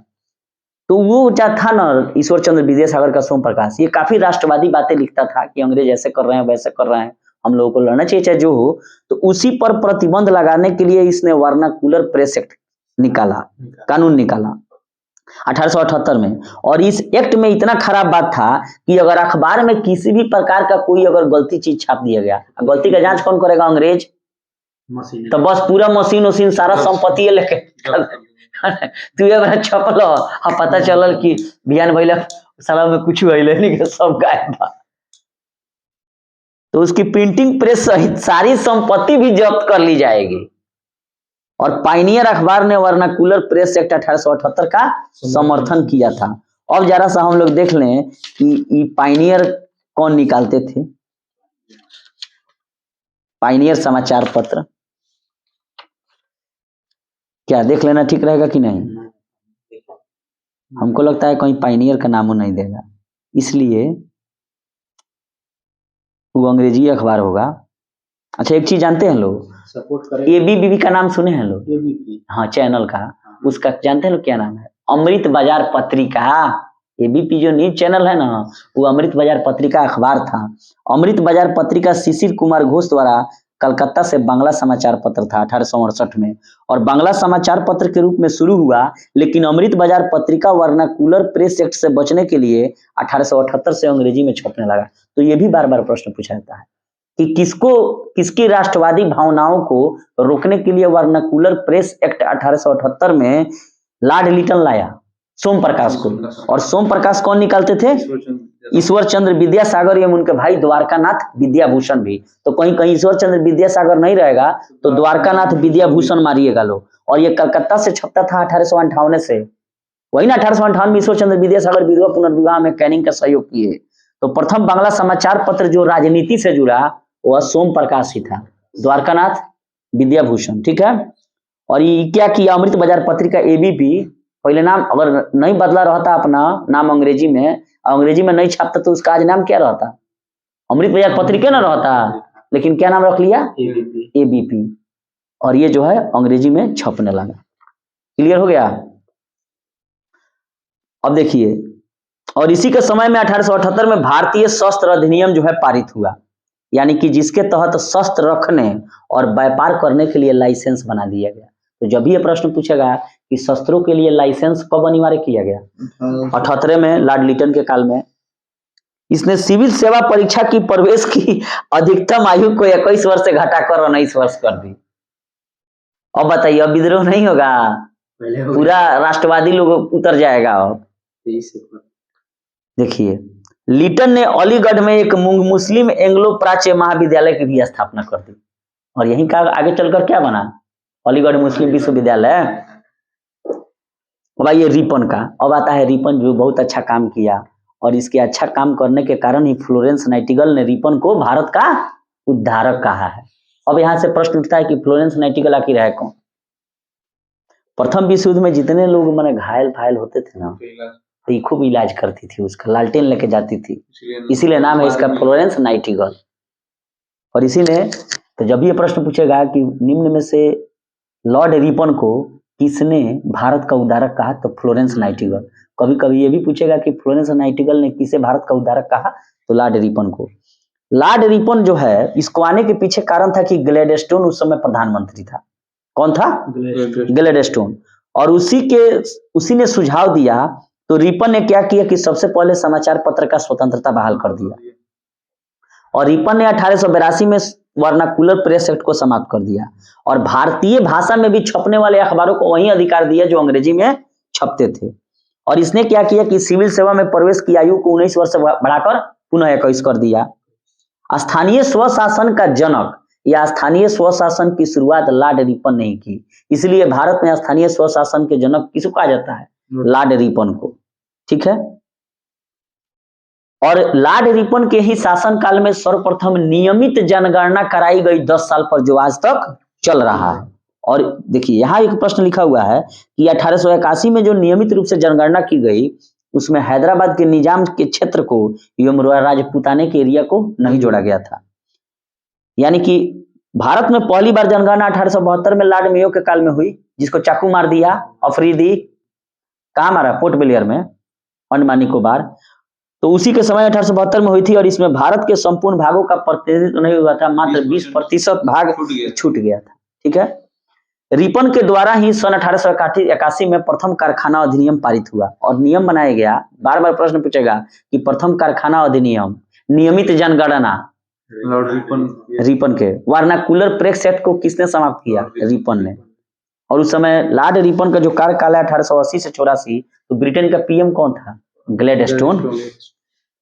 Speaker 1: तो वो क्या था ना, ईश्वर चंद्र विद्यासागर का सोम प्रकाश, ये काफी राष्ट्रवादी बातें लिखता था कि अंग्रेज ऐसे कर रहे हैं वैसे कर रहे हैं, हम लोगों को लड़ना चाहिए चाहे जो हो। तो उसी पर प्रतिबंध लगाने के लिए इसने वर्नाकुलर प्रेस एक्ट निकाला, कानून निकाला 1878 में। और इस एक्ट में इतना खराब बात था कि अगर अखबार में किसी भी प्रकार का कोई अगर गलती चीज छाप दिया गया, गलती का जांच कौन करेगा, अंग्रेज। तो बस पूरा मशीन वशीन सारा संपत्ति लेके तू ये बड़ा छपल हो, पता चलल कि बियान भइला साला में कुछ भइले नहीं के सब गायब बा, तो उसकी प्रिंटिंग प्रेस सहित सारी संपत्ति भी जब्त कर ली जाएगी। और पाइनियर अखबार ने वर्नाकुलर प्रेस एक्ट 1878 का समर्थन किया था। अब जरा सा हम लोग देख लें कि ये पाइनियर कौन निकालते थे। पाइनियर समाचार पत्र, क्या देख लेना ठीक रहेगा कि नहीं। हमको लगता है कहीं पाइनियर का नाम नहीं देगा, इसलिए वो अंग्रेजी अखबार होगा। अच्छा एक चीज जानते हैं लोग, एबीपी का नाम सुने हैं लोग, हाँ चैनल का, उसका जानते हैं लोग क्या नाम है, अमृत बाजार पत्रिका। एबीपी जो न्यूज चैनल है ना, वो अमृत बाजार पत्रिका अखबार था। अमृत बाजार पत्रिका शिशिर कुमार घोष द्वारा कलकत्ता से बांग्ला समाचार पत्र था 1868 में, और बांग्ला समाचार पत्र के रूप में शुरू हुआ। लेकिन अमृत बाजार पत्रिका वर्नाकुलर प्रेस एक्ट से बचने के लिए 1878 से अंग्रेजी में छपने लगा। तो ये भी बार बार प्रश्न पूछा जाता है कि किसकी राष्ट्रवादी भावनाओं को रोकने के लिए वर्नाकुलर प्रेस एक्ट 1878 में लॉर्ड लिटन लाया, सोम प्रकाश को। और सोम प्रकाश कौन निकालते थे, ईश्वर चंद्र विद्यासागर एवं उनके भाई द्वारकानाथ विद्याभूषण भी। तो कहीं कहीं ईश्वर चंद्र विद्यासागर नहीं रहेगा तो द्वारकानाथ विद्याभूषण मारिएगा लोग। और ये कलकत्ता से छपता था 1858 से, वही ना 1858 में ईश्वर चंद्र विद्यासागर विधवा पुनर्विवाह में कैनिंग का सहयोग किए। तो प्रथम बांग्ला समाचार पत्र जो राजनीति से जुड़ा वह सोम प्रकाश ही था, द्वारकानाथ विद्याभूषण। ठीक है, और ये क्या किया, अमृत बाजार पत्रिका एबीपी, पहले नाम अगर नहीं बदला रहता अपना नाम अंग्रेजी में नहीं छापता तो उसका आज नाम क्या रहता, अमृत बाजार पत्रिका ना रहता, लेकिन क्या नाम रख लिया, एबीपी। और ये जो है अंग्रेजी में छपने लगा। क्लियर हो गया। अब देखिए, और इसी के समय में 1878 में भारतीय शस्त्र अधिनियम जो है पारित हुआ, यानी कि जिसके तहत शस्त्र रखने और व्यापार करने के लिए लाइसेंस बना दिया गया। तो जब भी ये प्रश्न पूछेगा कि शस्त्रों के लिए लाइसेंस कब अनिवार्य किया गया, 78 में लॉर्ड लिटन के काल में। इसने सिविल सेवा परीक्षा की प्रवेश की अधिकतम आयु को 21 वर्ष से घटाकर 19 वर्ष कर दी। अब बताइए, अब विद्रोह नहीं होगा, पूरा राष्ट्रवादी लोग उतर जाएगा। अब देखिए, लिटन ने अलीगढ़ में एक मुस्लिम एंग्लो प्राच्य महाविद्यालय की भी स्थापना कर दी, और यहीं का आगे चलकर क्या बना, अलीगढ़ मुस्लिम विश्वविद्यालय। भाई ये रिपन का अब आता है, रिपन जो बहुत अच्छा काम किया, और इसके अच्छा काम करने के कारण ही फ्लोरेंस नाइटिंगेल ने रिपन को भारत का उद्धारक कहा है। अब यहाँ से प्रश्न उठता है कि फ्लोरेंस नाइटिंगेल आखिर है कौन। प्रथम विश्व युद्ध में जितने लोग मैंने घायल फायल होते थे ना, तो ये खूब इलाज करती थी, उसका लालटेन लेके जाती थी, इसीलिए नाम है इसका फ्लोरेंस नाइटिंगेल। और इसी ने, तो जब ये प्रश्न पूछेगा कि निम्न में से लॉर्ड रिपन को किसने भारत का उद्धारक कहा, तो फ्लोरेंस नाइटिंगेल। कभी कभी ये भी पूछेगा कि फ्लोरेंस नाइटिंगेल ने किसे भारत का उद्धारक कहा, तो लॉर्ड रिपन को। लॉर्ड रिपन जो है, इसको आने के पीछे कारण था कि ग्लैडस्टोन उस समय प्रधानमंत्री था। कौन था? ग्लैडस्टोन। और उसी ने सुझाव दिया, तो रिपन ने क्या किया कि सबसे पहले समाचार पत्र का स्वतंत्रता बहाल कर दिया, और रिपन ने 1882 में वर्नाकुलर प्रेस एक्ट को समाप्त कर दिया, और भारतीय भाषा में भी छपने वाले अखबारों को वही अधिकार दिया जो अंग्रेजी में छपते थे। और इसने क्या किया कि सिविल सेवा में प्रवेश की आयु को 19 वर्ष से बढ़ाकर पुनः 21 कर दिया। स्थानीय स्वशासन का जनक या स्थानीय स्वशासन की शुरुआत लॉर्ड रिपन ने की, इसलिए भारत में स्थानीय स्वशासन के जनक किसको कहा जाता है? लॉर्ड रिपन को। ठीक है। और लॉर्ड रिपन के ही शासन काल में सर्वप्रथम नियमित जनगणना कराई गई 10 साल पर, जो आज तक चल रहा है। और देखिए यहाँ एक प्रश्न लिखा हुआ है कि 1881 में जो नियमित रूप से जनगणना की गई, उसमें हैदराबाद के निजाम के क्षेत्र को एवं राजपूताने के एरिया को नहीं जोड़ा गया था। यानी कि भारत में पहली बार जनगणना 1872 में लॉर्ड मेयो के काल में हुई, जिसको चाकू मार दिया अफरीदी, कहाँ मारा? पोर्ट ब्लेयर में, अंडमान निकोबार। तो उसी के समय 1872 में हुई थी, और इसमें भारत के संपूर्ण भागों का प्रतिनिधित्व नहीं हुआ था, मात्र 20% भाग छूट गया था। ठीक है। रिपन के द्वारा ही सन 1881 में प्रथम कारखाना अधिनियम पारित हुआ, और नियम बनाया गया। बार बार प्रश्न पूछेगा कि प्रथम कारखाना अधिनियम, नियमित जनगणना रिपन के। वर्नाकुलर प्रेस एक्ट को किसने समाप्त किया? रिपन ने। और उस समय लॉर्ड रिपन का जो कार्यकाल है 1880 से 84, तो ब्रिटेन का पीएम कौन था? ग्लैडस्टोन।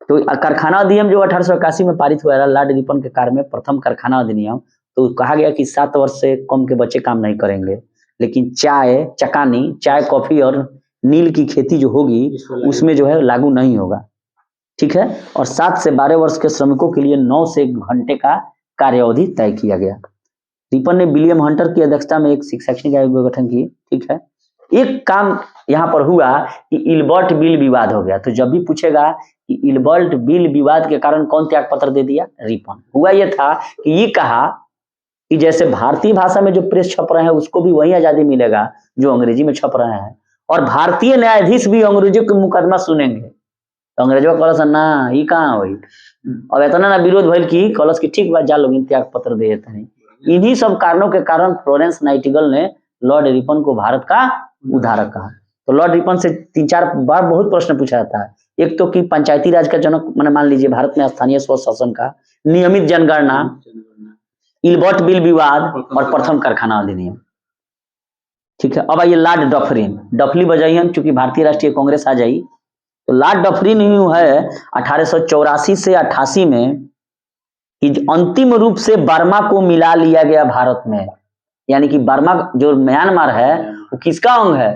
Speaker 1: तो कारखाना अधिनियम जो 1881 में पारित हुआ, लॉर्ड रिपन के काल में प्रथम कारखाना अधिनियम। तो कहा गया कि 7 वर्ष से कम के बच्चे काम नहीं करेंगे, लेकिन चाय, चकानी, चाय, कॉफी और नील की खेती जो होगी उसमें जो है लागू नहीं होगा। ठीक है। और 7 से 12 वर्ष के श्रमिकों के लिए 9 से घंटे का कार्य अवधि तय किया गया। रिपन ने विलियम हंटर की अध्यक्षता में एक शैक्षणिक आयोग का गठन की। ठीक है। एक काम यहाँ पर हुआ कि इल्बर्ट बिल विवाद हो गया। तो जब भी पूछेगा कि इल्बर्ट बिल विवाद के कारण कौन त्याग पत्र दे दिया? रिपन। हुआ यह था कि ये कहा कि जैसे भारतीय भाषा में जो प्रेस छप रहे हैं उसको भी वही आजादी मिलेगा जो अंग्रेजी में छप रहे हैं, और भारतीय न्यायाधीश भी अंग्रेजों के मुकदमा सुनेंगे। तो अंग्रेजों कलश ना ये कहाँ हुई, और इतना ना विरोध भइल की कलश की ठीक बात, जा लोग त्याग पत्र दे देते हैं। इन्हीं सब कारणों के कारण फ्लोरेंस नाइटिंगेल ने लॉर्ड रिपन को भारत का उद्धारक कहा। तो लॉर्ड रिपन से 3-4 बार बहुत प्रश्न पूछा जाता है। एक तो कि पंचायती राज का जनक, मैंने मान लीजिए भारत में स्थानीय स्वशासन का, नियमित जनगणना, इल्बर्ट बिल विवाद और प्रथम कारखाना अधिनियम। ठीक है। अब आइए लॉर्ड डफरिन। डफली बजाइए चूंकि भारतीय राष्ट्रीय कांग्रेस आ जाई। तो लॉर्ड डफरिन ही है 1884 से 88 में अंतिम रूप से बर्मा को मिला लिया गया भारत में। यानी कि बर्मा जो म्यांमार है वो किसका अंग है?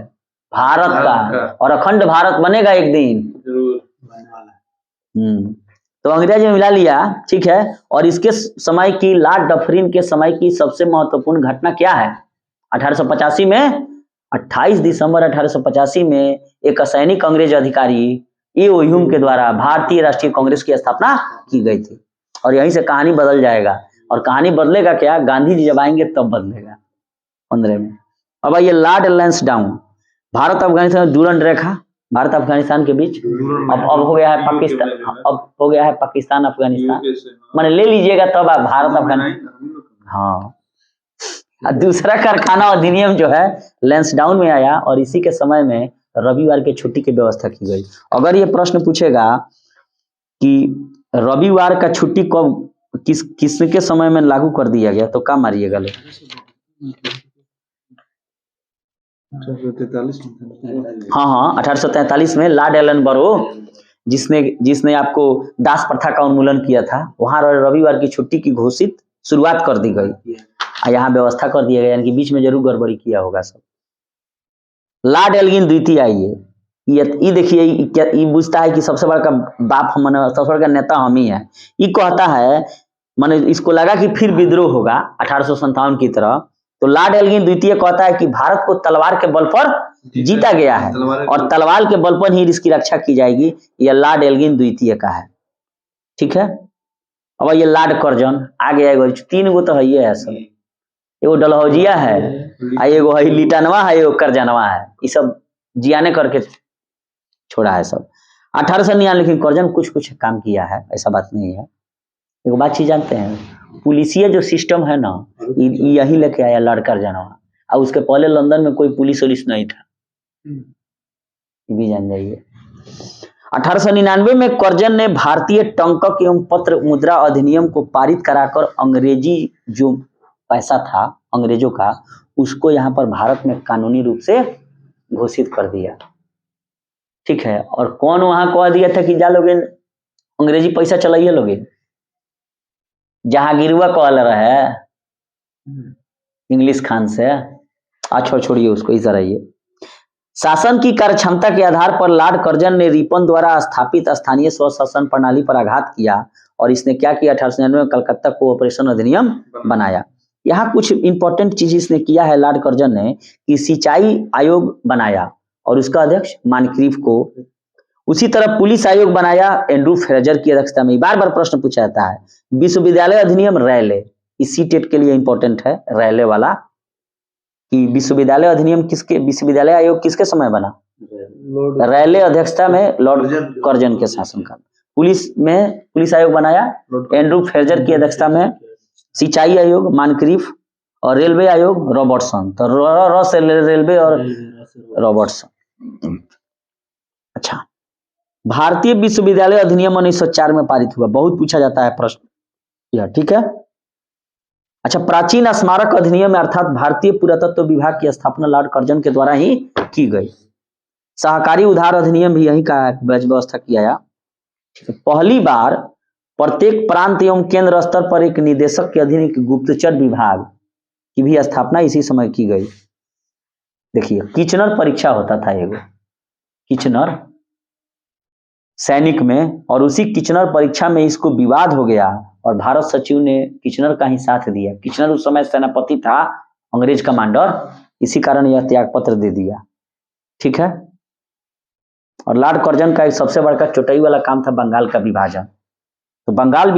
Speaker 1: भारत का। और अखंड भारत बनेगा एक दिन। तो अंग्रेज में मिला लिया। ठीक है। और इसके समय की, लॉर्ड डफरिन के समय की सबसे महत्वपूर्ण घटना क्या है? 1885 में, 28 दिसंबर 1885 में एक असैनिक अंग्रेज अधिकारी एओ ह्यूम के द्वारा भारतीय राष्ट्रीय कांग्रेस की स्थापना की गई थी। और यहीं से कहानी बदल जाएगा। और कहानी बदलेगा क्या? गांधी जी जब आएंगे तब बदलेगा 15 में। अब आइए लॉर्ड लैंसडाउन। भारत अफगानिस्तान डूरंड रेखा, भारत अफगानिस्तान के बीच अब हो गया है पाकिस्तान, अब हो गया है पाकिस्तान अफगानिस्तान, मैंने ले लीजिएगा तब आप भारत अफगानिस्तान। हाँ। दूसरा कारखाना अधिनियम जो है लैंसडाउन में आया, और इसी के समय में रविवार के छुट्टी की व्यवस्था की गई। अगर ये प्रश्न पूछेगा कि रविवार का छुट्टी कब, किसके समय में लागू कर दिया गया, तो क्या मारिएगा लोग? हाँ 1843 में लॉर्ड एलन बरो जिसने आपको दास प्रथा का उन्मूलन किया था, वहां रविवार की छुट्टी की घोषित शुरुआत कर दी गई। यहाँ व्यवस्था कर दिया गया, यानी कि बीच में जरूर गड़बड़ी किया होगा सब। लॉर्ड एल्गिन द्वितीय आइए, ये देखिए ये बुझता है कि सबसे बड़ा बाप हम, सबसे बड़ा नेता हम ही है। ये कहता है, माने इसको लगा कि फिर विद्रोह होगा 1857 की तरह, तो लॉर्ड एल्गिन द्वितीय कहता है कि भारत को तलवार के बल पर जीता गया है और तलवार के बल पर ही इसकी रक्षा की जाएगी। यह लॉर्ड एल्गिन द्वितीय का है, ठीक है। अब ये लॉर्ड कर्जन आ गया, 3 गो तो है ही है सब, एगो डलहौजिया है, एगो है लिटनवा है, एगो करजनवा है। ये सब जियाने करके छोड़ा है सब। 1899, लेकिन कर्जन कुछ कुछ काम किया है, ऐसा बात नहीं है। एक बात चीज जानते हैं, पुलिसिया जो सिस्टम है ना, यही लेके आया लॉर्ड कर्जनवा, और उसके पहले लंदन में कोई पुलिस नहीं था, ये भी जान जाइए। 1899 में कर्जन ने भारतीय टंकक एवं पत्र मुद्रा अधिनियम को पारित कराकर अंग्रेजी जो पैसा था अंग्रेजों का, उसको यहाँ पर भारत में कानूनी रूप से घोषित कर दिया, ठीक है। और कौन वहां कह दिया था कि जा लोगे अंग्रेजी पैसा चलाइए लोगे, जहांगीरवा कहल रहे इंग्लिश खान से। अच्छा छोड़िए उसको, इधर आइए। शासन की कार्यक्षमता के आधार पर लॉर्ड कर्जन ने रिपन द्वारा स्थापित स्थानीय स्वशासन प्रणाली पर आघात किया और इसने क्या किया, 1899 में कलकत्ता कोऑपरेशन अधिनियम बनाया। यहाँ कुछ इंपॉर्टेंट चीज इसने किया है लॉर्ड कर्जन ने, कि सिंचाई आयोग बनाया और उसका अध्यक्ष मानक्रीफ को, उसी तरह पुलिस आयोग बनाया एंड्रू फ्रेजर की अध्यक्षता में। बार बार प्रश्न पूछा जाता है। विश्वविद्यालय अधिनियम रैले, इसी टेट के लिए इंपॉर्टेंट है रैले वाला, कि विश्वविद्यालय अधिनियम किसके, विश्वविद्यालय आयोग किसके समय बना, रैले अध्यक्षता में लॉर्ड कर्जन के शासनकाल। पुलिस आयोग बनाया एंड्रू फ्रेजर की अध्यक्षता में, सिंचाई आयोग मानक्रीफ, और रेलवे आयोग रॉबर्टसन, तो र से रेलवे और रॉबर्टसन। अच्छा, भारतीय विश्वविद्यालय अधिनियम 1904 में पारित हुआ, बहुत पूछा जाता है प्रश्न यह, ठीक है। अच्छा, प्राचीन स्मारक अधिनियम अर्थात भारतीय पुरातत्व विभाग की स्थापना लॉर्ड कर्जन के द्वारा ही की गई। सहकारी उधार अधिनियम भी यही का व्यवस्था किया गया। पहली बार प्रत्येक प्रांत एवं केंद्र स्तर पर एक निदेशक के अधीन एक गुप्तचर विभाग की भी स्थापना इसी समय की गई। देखिए, किचनर परीक्षा होता था एगो, किचनर सैनिक में, और उसी किचनर परीक्षा में इसको विवाद हो गया और भारत सचिव ने किचनर का ही साथ दिया। किचनर उस समय सेनापति था, अंग्रेज कमांडर, इसी कारण यह त्याग पत्र दे दिया, ठीक है। और लॉर्ड कर्जन का एक सबसे बड़ा चौटाई वाला काम था बंगाल का विभाजन। तो बंगाल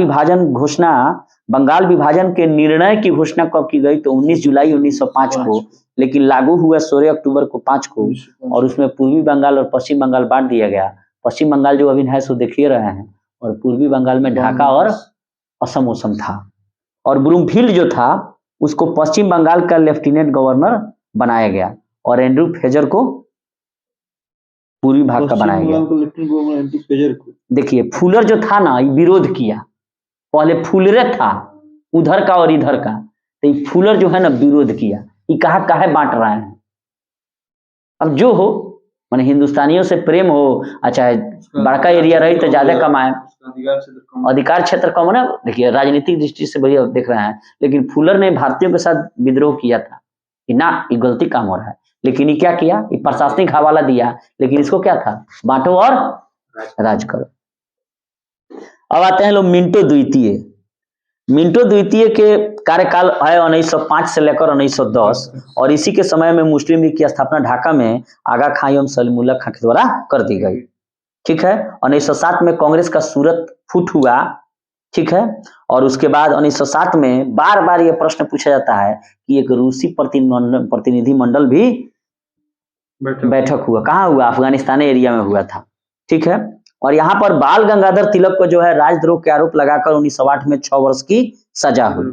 Speaker 1: विभाजन के निर्णय की घोषणा कब की गई, तो 19 जुलाई 1905 को, लेकिन लागू हुआ 16 अक्टूबर को 5 को, और उसमें पूर्वी बंगाल और पश्चिम बंगाल बांट दिया गया। पश्चिम बंगाल जो अभी है सो देखिए रहे हैं, और पूर्वी बंगाल में ढाका और असम ओसम था, और ब्रूमफील्ड जो था उसको पश्चिम बंगाल का लेफ्टिनेंट गवर्नर बनाया गया, और एंड्रू फ्रेजर को पूर्वी भाग का बनाया गया। देखिए, फुलर जो था ना, ये विरोध किया, पहले फुलरे था उधर का और इधर का, तो ये फुलर जो है ना विरोध किया, ये कहा बांट रहे हैं। अब जो हो, माने हिंदुस्तानियों से प्रेम हो, अच्छा बड़का एरिया रही तो ज्यादा कमाए, अधिकार क्षेत्र कम ना। देखिए, राजनीतिक दृष्टि से बढ़िया देख रहे हैं, लेकिन फुलर ने भारतीयों के साथ विद्रोह किया था कि ना, ये गलती काम हो रहा है, लेकिन ये क्या किया, ये प्रशासनिक हवाला दिया, लेकिन इसको क्या था, बांटो और राज करो। अब आते हैं लोग मिंटो द्वितीय। मिंटो द्वितीय के कार्यकाल है 1905 से लेकर 1910, और इसी के समय में मुस्लिम लीग की स्थापना ढाका में आगा खां एवं सलीमुल्लाह खां के द्वारा कर दी गई, ठीक है। 1907 में कांग्रेस का सूरत फुट हुआ, ठीक है। और उसके बाद 1907 में बार बार यह प्रश्न पूछा जाता है कि एक रूसी प्रतिनिधि मंडल भी बैठक हुआ, कहाँ हुआ, अफगानिस्तान एरिया में हुआ था, ठीक है। और यहाँ पर बाल गंगाधर तिलक को जो है राजद्रोह के आरोप लगाकर 1908 में 6 वर्ष की सजा हुई,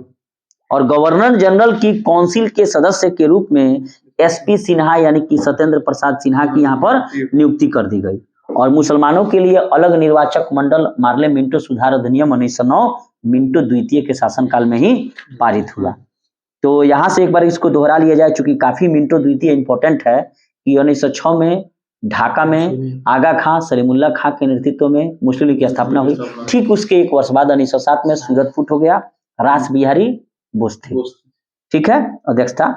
Speaker 1: और गवर्नर जनरल की काउंसिल के सदस्य के रूप में एसपी सिन्हा यानी कि सत्येंद्र प्रसाद सिन्हा की यहाँ पर नियुक्ति कर दी गई, और मुसलमानों के लिए अलग निर्वाचक मंडल मार्ले मिंटो सुधार अधिनियम 1909 मिंटो द्वितीय के शासनकाल में ही पारित हुआ। तो यहाँ से एक बार इसको दोहरा लिया जाए, चूंकि काफी मिंटो द्वितीय इंपॉर्टेंट है कि 1906 में ढाका में आगा खां सलीमुल्लाह खां के नेतृत्व में मुस्लिम लीग की स्थापना हुई। ठीक उसके एक वर्ष बाद 1907 में सूरत फूट हो गया, रास बिहारी बोस थे। ठीक है, अध्यक्षता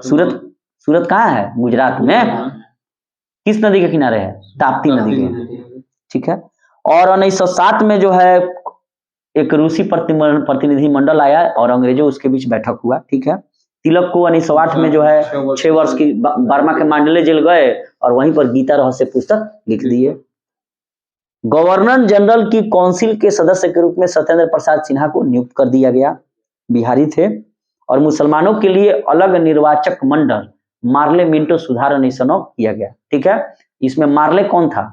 Speaker 1: सूरत कहाँ है? गुजरात में। किस नदी के किनारे है? ताप्ती नदी के। ठीक है, और 1907 में जो है एक रूसी प्रतिनिधि मंडल आया और अंग्रेजों उसके बीच बैठक हुआ। ठीक है, तिलक को 1908 में जो है 6 वर्ष की बर्मा के मांडले जेल गए और वहीं पर गीता रहस्य पुस्तक लिख दिए। गवर्नर जनरल की काउंसिल के सदस्य के रूप में सत्येंद्र प्रसाद सिन्हा को नियुक्त कर दिया गया, बिहारी थे। और मुसलमानों के लिए अलग निर्वाचक मंडल मार्ले मिंटो सुधार 1909 किया गया। ठीक है, इसमें मार्ले कौन था?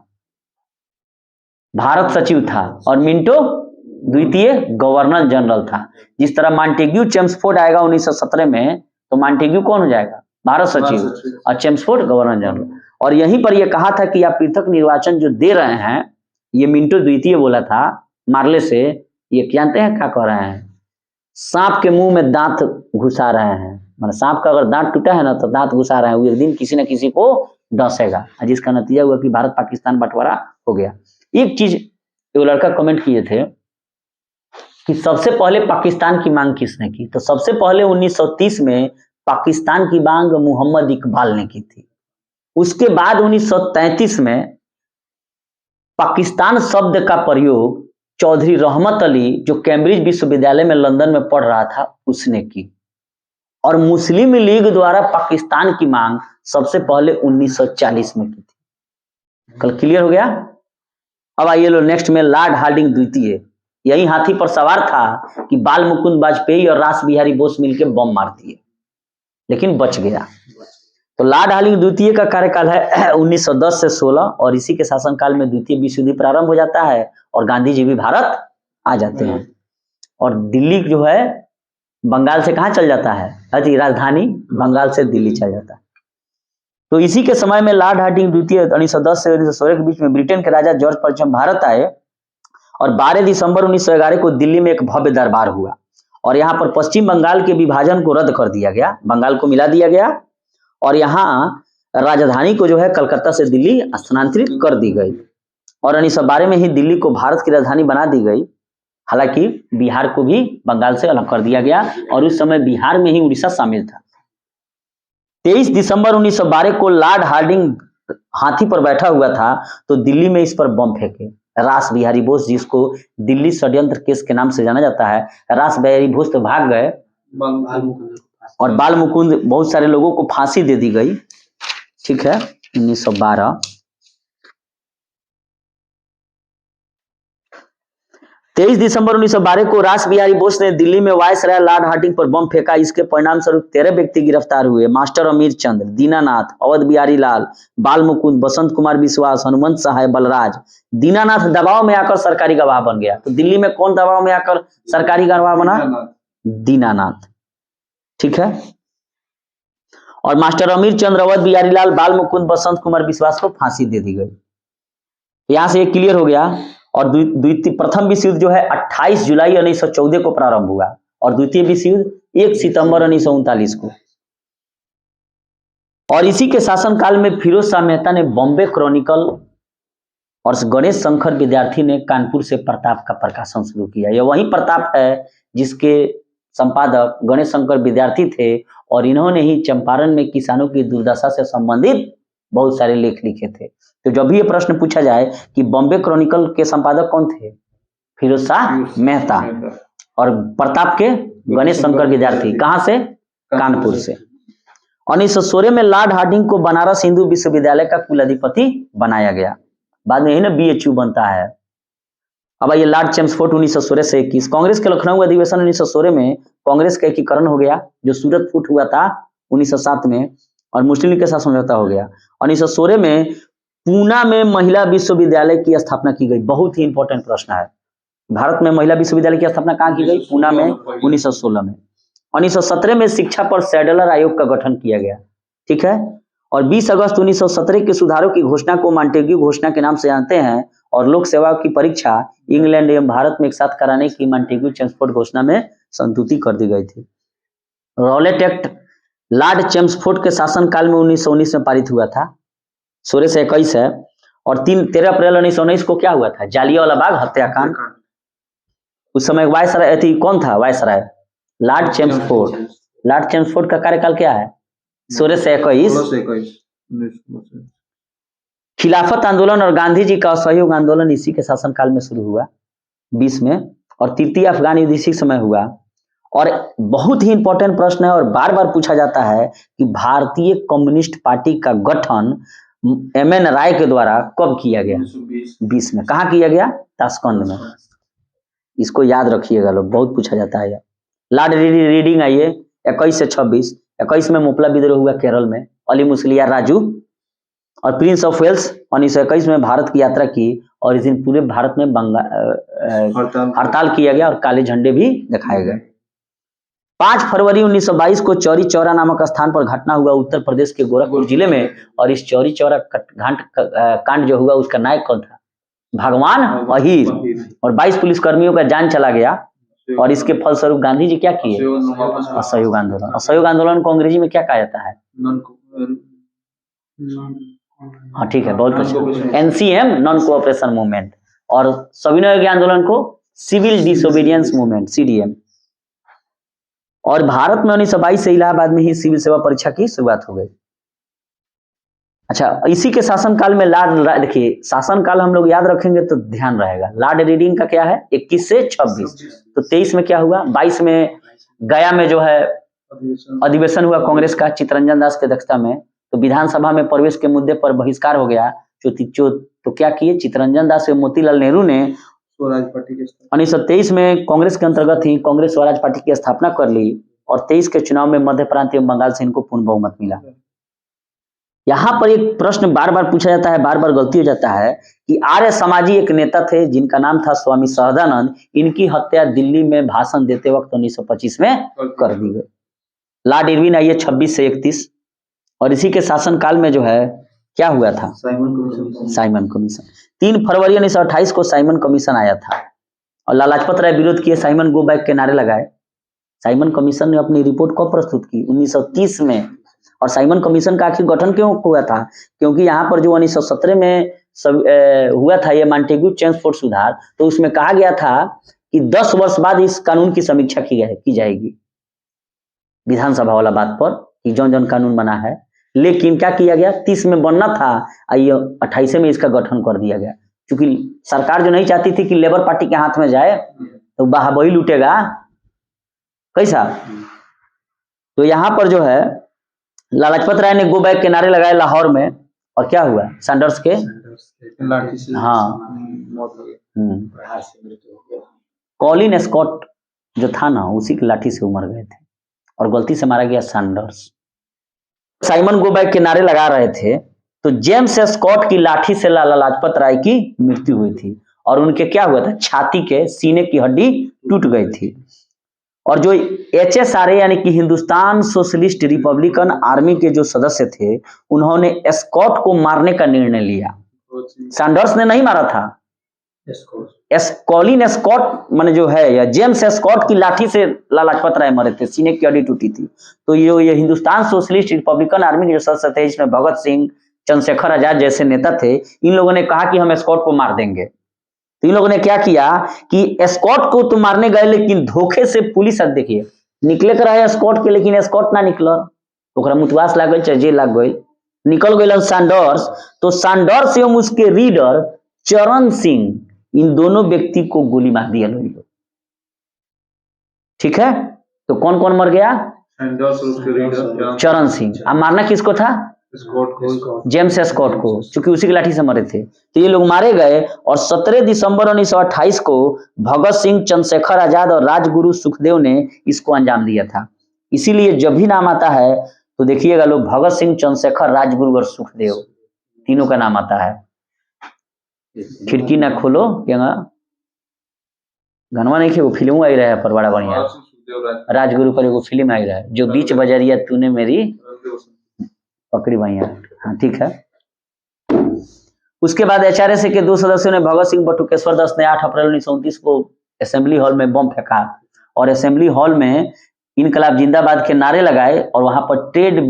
Speaker 1: भारत सचिव था और मिंटो द्वितीय गवर्नर जनरल था। जिस तरह मॉन्टेग्यू चेम्सफोर्ड आएगा 1917 में, तो मॉन्टेग्यू कौन हो जाएगा? भारत सचिव, और चेम्सफोर्ड गवर्नर जनरल। और यहीं पर यह कहा था कि आप पृथक निर्वाचन जो दे रहे हैं, ये मिंटो द्वितीय बोला था मार्ले से, ये जानते हैं क्या कह रहे हैं? सांप के मुंह में दांत घुसा रहे हैं। मतलब सांप का अगर दांत टूटा है ना तो दांत घुसा रहे हैं, वो एक दिन किसी न किसी को डसेगा, जिसका नतीजा हुआ कि भारत पाकिस्तान बंटवारा हो गया। एक चीज वो लड़का कमेंट किए थे कि सबसे पहले पाकिस्तान की मांग किसने की, तो सबसे पहले 1930 में पाकिस्तान की मांग मोहम्मद इकबाल ने की थी। उसके बाद 1933 में पाकिस्तान शब्द का प्रयोग चौधरी रहमत अली, जो कैम्ब्रिज विश्वविद्यालय में लंदन में पढ़ रहा था, उसने की। और मुस्लिम लीग द्वारा पाकिस्तान की मांग सबसे पहले 1940 में की थी। कल क्लियर हो गया? अब आइए लो नेक्स्ट में लॉर्ड हार्डिंग द्वितीय, यही हाथी पर सवार था कि बाल मुकुंद वाजपेयी और रास बिहारी बोस मिलकर बम मार दिए, लेकिन बच गया। तो लॉर्ड हार्डिंग द्वितीय का कार्यकाल है 1910 से 16, और इसी के शासनकाल में द्वितीय विश्व युद्ध प्रारंभ हो जाता है और गांधी जी भी भारत आ जाते हैं। और दिल्ली जो है बंगाल से कहाँ चल जाता है? राजधानी बंगाल से दिल्ली चल जाता है। तो इसी के समय में लॉर्ड हार्डिंग द्वितीय 1910 से 1916 के बीच में ब्रिटेन के राजा जॉर्ज पंचम भारत आए और 12 दिसंबर 1911 को दिल्ली में एक भव्य दरबार हुआ और यहाँ पर पश्चिम बंगाल के विभाजन को रद्द कर दिया गया, बंगाल को मिला दिया गया और यहाँ राजधानी को जो है कलकत्ता से दिल्ली स्थानांतरित कर दी गई और 1912 में ही दिल्ली को भारत की राजधानी बना दी गई। हालांकि बिहार को भी बंगाल से अलग कर दिया गया और उस समय बिहार में ही उड़ीसा शामिल था। 23 दिसंबर 1912 को लॉर्ड हार्डिंग हाथी पर बैठा हुआ था तो दिल्ली में इस पर बम फेंके रास बिहारी बोस, जिसको दिल्ली षड्यंत्र केस के नाम से जाना जाता है। रास बिहारी बोस तो भाग गए और बाल मुकुंद बहुत सारे लोगों को फांसी दे दी गई। ठीक है, 1912 23 दिसंबर 1912 को रास बिहारी बोस ने दिल्ली में वायसराय लॉर्ड हार्डिंग पर बम फेंका। इसके परिणाम स्वरूप 13 व्यक्ति गिरफ्तार हुए। मास्टर अमीर चंद्र, दीनानाथ, अवध बिहारी लाल, बाल मुकुंद, बसंत कुमार विश्वास, हनुमंत सहाय, बलराज। दीनानाथ दबाव में आकर सरकारी गवाह बन गया। तो दिल्ली में कौन दबाव में आकर सरकारी गवाह बना? दीनानाथ। ठीक है, और मास्टर अमीर चंद्र, अवध बिहारी लाल, बाल मुकुंद, बसंत कुमार विश्वास को फांसी दे दी गई। यहां से एक क्लियर हो गया। और प्रथम विश्व युद्ध जो है 28 जुलाई 1914 को प्रारंभ हुआ और द्वितीय विश्व युद्ध 1 सितंबर 1939 को। और इसी के शासनकाल में फिरोज शाह मेहता ने बॉम्बे क्रॉनिकल और गणेश शंकर विद्यार्थी ने कानपुर से प्रताप का प्रकाशन शुरू किया। यह वही प्रताप है जिसके संपादक गणेश शंकर विद्यार्थी थे और इन्होंने ही चंपारण में किसानों की दुर्दशा से संबंधित बहुत सारे लेख लिखे थे। तो जब भी ये प्रश्न पूछा जाए कि बॉम्बे क्रॉनिकल के संपादक कौन थे? फिरोज शाह मेहता। और प्रताप के गणेश शंकर विद्यार्थी कहां से? कानपुर से। 1916 में लॉर्ड हार्डिंग को बनारस हिंदू विश्वविद्यालय का कुलाधिपति बनाया गया। बाद में यही ना BHU बनता है। अब ये लॉर्ड चेम्सफोर्ड 1916 से 21। कांग्रेस के लखनऊ अधिवेशन 1916 में कांग्रेस का एकीकरण हो गया, जो सूरत फूट हुआ था 1907 में, और मुस्लिम लीग के साथ समझौता हो गया। 1916 में पूना में महिला विश्वविद्यालय की स्थापना की गई। बहुत ही इंपॉर्टेंट प्रश्न है। भारत में महिला विश्वविद्यालय की स्थापना कहाँ की गई? पूना में 1916 में। 1917 में शिक्षा पर सैडलर आयोग का गठन किया गया। ठीक है, और 20 अगस्त 1917 के सुधारों की घोषणा को मॉन्टेग्यू घोषणा के नाम से जानते हैं और लोक सेवा की परीक्षा इंग्लैंड एवं भारत में एक साथ कराने की मॉन्टेग्यू चेम्सफोर्ड घोषणा में संतुति कर दी गई थी। रॉलेट एक्ट लॉर्ड चेम्सफोर्ड के शासनकाल में 1919 में पारित हुआ था, 16 से 21 है। और 13 अप्रैल 1919 को क्या हुआ था? जालियांवाला बाग हत्याकांड। उस समय वायसराय थी, कौन था viceroy? Lord Chelmsford. Lord Chelmsford का कार्यकाल क्या है? 16 से 21। खिलाफत आंदोलन और गांधी जी का असहयोग आंदोलन इसी के शासनकाल में शुरू हुआ 20 में। और तृतीय अफगान युद्ध इसी समय हुआ। और बहुत ही इंपॉर्टेंट प्रश्न है और बार बार पूछा जाता है कि भारतीय कम्युनिस्ट पार्टी का गठन एम.एन. राय के द्वारा कब किया गया? 20 में। कहाँ किया गया? ताशकंद में। इसको याद रखिएगा लोग, बहुत पूछा जाता है। लॉर्ड रीडिंग आइए 21 से 26। 21 में मोपला विद्रोह हुआ केरल में, अली मुस्लियार राजू और प्रिंस ऑफ वेल्स 1921 में भारत की यात्रा की और इस दिन पूरे भारत में हड़ताल किया गया और काले झंडे भी दिखाए गए। 5 फरवरी 1922 को चौरी चौरा नामक स्थान पर घटना हुआ उत्तर प्रदेश के गोरखपुर जिले में। और इस चौरी चौरा कांड जो हुआ उसका नायक कौन था? भगवान अहीर। और 22 पुलिसकर्मियों का जान चला गया। और इसके फलस्वरूप गांधी जी क्या किए? असहयोग आंदोलन। असहयोग आंदोलन को अंग्रेजी में क्या कहा जाता है? हाँ ठीक है, बहुत अच्छा। NCM, non cooperation movement. और सविनय आंदोलन को सिविल डिसोबीडियंस मूवमेंट, सीडीएम। और भारत में 1922 से इलाहाबाद में ही सिविल सेवा परीक्षा की शुरुआत हो गई। अच्छा, इसी के शासनकाल में देखिए शासनकाल हम लोग याद रखेंगे तो ध्यान रहेगा। लॉर्ड रीडिंग का क्या है? 21 से 26। तो 23 में क्या हुआ? 22 में गया में जो है अधिवेशन हुआ कांग्रेस का चित्तरंजन दास की अध्यक्षता में। तो विधानसभा में प्रवेश के मुद्दे पर बहिष्कार हो गया। तो क्या किए चित्तरंजन दास और मोतीलाल नेहरू ने 1923 में कांग्रेस के अंतर्गत ही कांग्रेस स्वराज पार्टी की स्थापना कर ली। और 23 के चुनाव में मध्य प्रांत एवं बंगाल से इनको पूर्ण बहुमत मिला। यहाँ पर एक प्रश्न बार बार पूछा जाता है, बार बार गलती हो जाता है कि आर्य समाजी एक नेता थे जिनका नाम था स्वामी सहजानंद। इनकी हत्या दिल्ली में भाषण देते वक्त 1925 में कर दी गई। लॉर्ड इरविन आइए 26 से 31। और इसी के शासनकाल में जो है क्या हुआ था? Simon commission. 3 फरवरी 1928 को साइमन कमीशन आया था और लाला लाजपत राय विरोध किए, साइमन गो बैक के नारे लगाए। साइमन कमीशन ने अपनी रिपोर्ट कब प्रस्तुत की? 1930 में। और साइमन कमीशन का आखिर गठन क्यों हुआ था? क्योंकि यहाँ पर जो 1917 में हुआ था ये मॉन्टेग्यू चेम्सफोर्ड सुधार, तो उसमें कहा गया था कि 10 वर्ष बाद इस कानून की समीक्षा की जाएगी विधानसभा वाला बात पर कि जौन जौन कानून बना है। लेकिन क्या किया गया? 30 में बनना था, आइए 28 में इसका गठन कर दिया गया। क्योंकि सरकार जो नहीं चाहती थी कि लेबर पार्टी के हाथ में जाए तो वही लूटेगा कैसा। तो यहाँ पर जो है लाला लाजपत राय ने गो बैक के नारे लगाए लाहौर में। और क्या हुआ? सैंडर्स के हाँ कॉलिन स्कॉट जो था ना, उसी की लाठी से उमर गए थे और गलती से मारा गया सैंडर्स। साइमन गो बैक के नारे लगा रहे थे तो जेम्स स्कॉट की लाठी से लाला लाजपत राय की मृत्यु हुई थी। और उनके क्या हुआ था? छाती के सीने की हड्डी टूट गई थी। और जो HSRA यानी कि हिंदुस्तान सोशलिस्ट रिपब्लिकन आर्मी के जो सदस्य थे उन्होंने स्कॉट को मारने का निर्णय लिया। सैंडर्स ने नहीं मारा था, कॉलिन स्कॉट माने जो है या जेम्स स्कॉट की लाठी से लाला लाजपत राय मरे थे, सीने की हड्डी टूटी थी। तो ये हिंदुस्तान सोशलिस्ट रिपब्लिकन आर्मी के जो सदस्य थे इसमें भगत सिंह, चंद्रशेखर आजाद जैसे नेता थे। इन लोगों ने कहा कि हम स्कॉट को मार देंगे। तो इन लोगों ने क्या किया कि स्कॉट को तो मारने गए लेकिन धोखे से पुलिस देखिए निकले कर रहे स्कॉट के, लेकिन स्कॉट ना निकल, ओकरा मुतवास लाग गई, चाहे जेल लाग गई, निकल गए सैंडर्स। तो सैंडर्स एवं उसके रीडर चरण सिंह, इन दोनों व्यक्ति को गोली मार दिया लोग। ठीक है, तो कौन कौन मर गया? चरण सिंह। अब मारना किसको था? जेम्स स्कॉट को, क्योंकि उसी की लाठी से मरे थे। तो ये लोग मारे गए। और 17 दिसंबर 1928 को भगत सिंह, चंद्रशेखर आजाद और राजगुरु सुखदेव ने इसको अंजाम दिया था। इसीलिए जब भी नाम आता है तो देखिएगा लोग भगत सिंह, चंद्रशेखर, राजगुरु और सुखदेव तीनों का नाम आता है। खिड़की ना खोलो घनवा नहीं वो फिल्म आई रहा है पर बड़ा बढ़िया राजगुरु पर एगो फिल्म आई रहा है, जो बीच बजरिया तूने मेरी पकड़ी भैया। हाँ ठीक है। उसके बाद HRSA के 2 सदस्यों ने भगत सिंह बटुकेश्वर दास ने 8 अप्रैल 1929 को असेंबली हॉल में बम फेंका और असेंबली हॉल में इनकलाब जिंदाबाद के नारे लगाए और वहां पर ट्रेड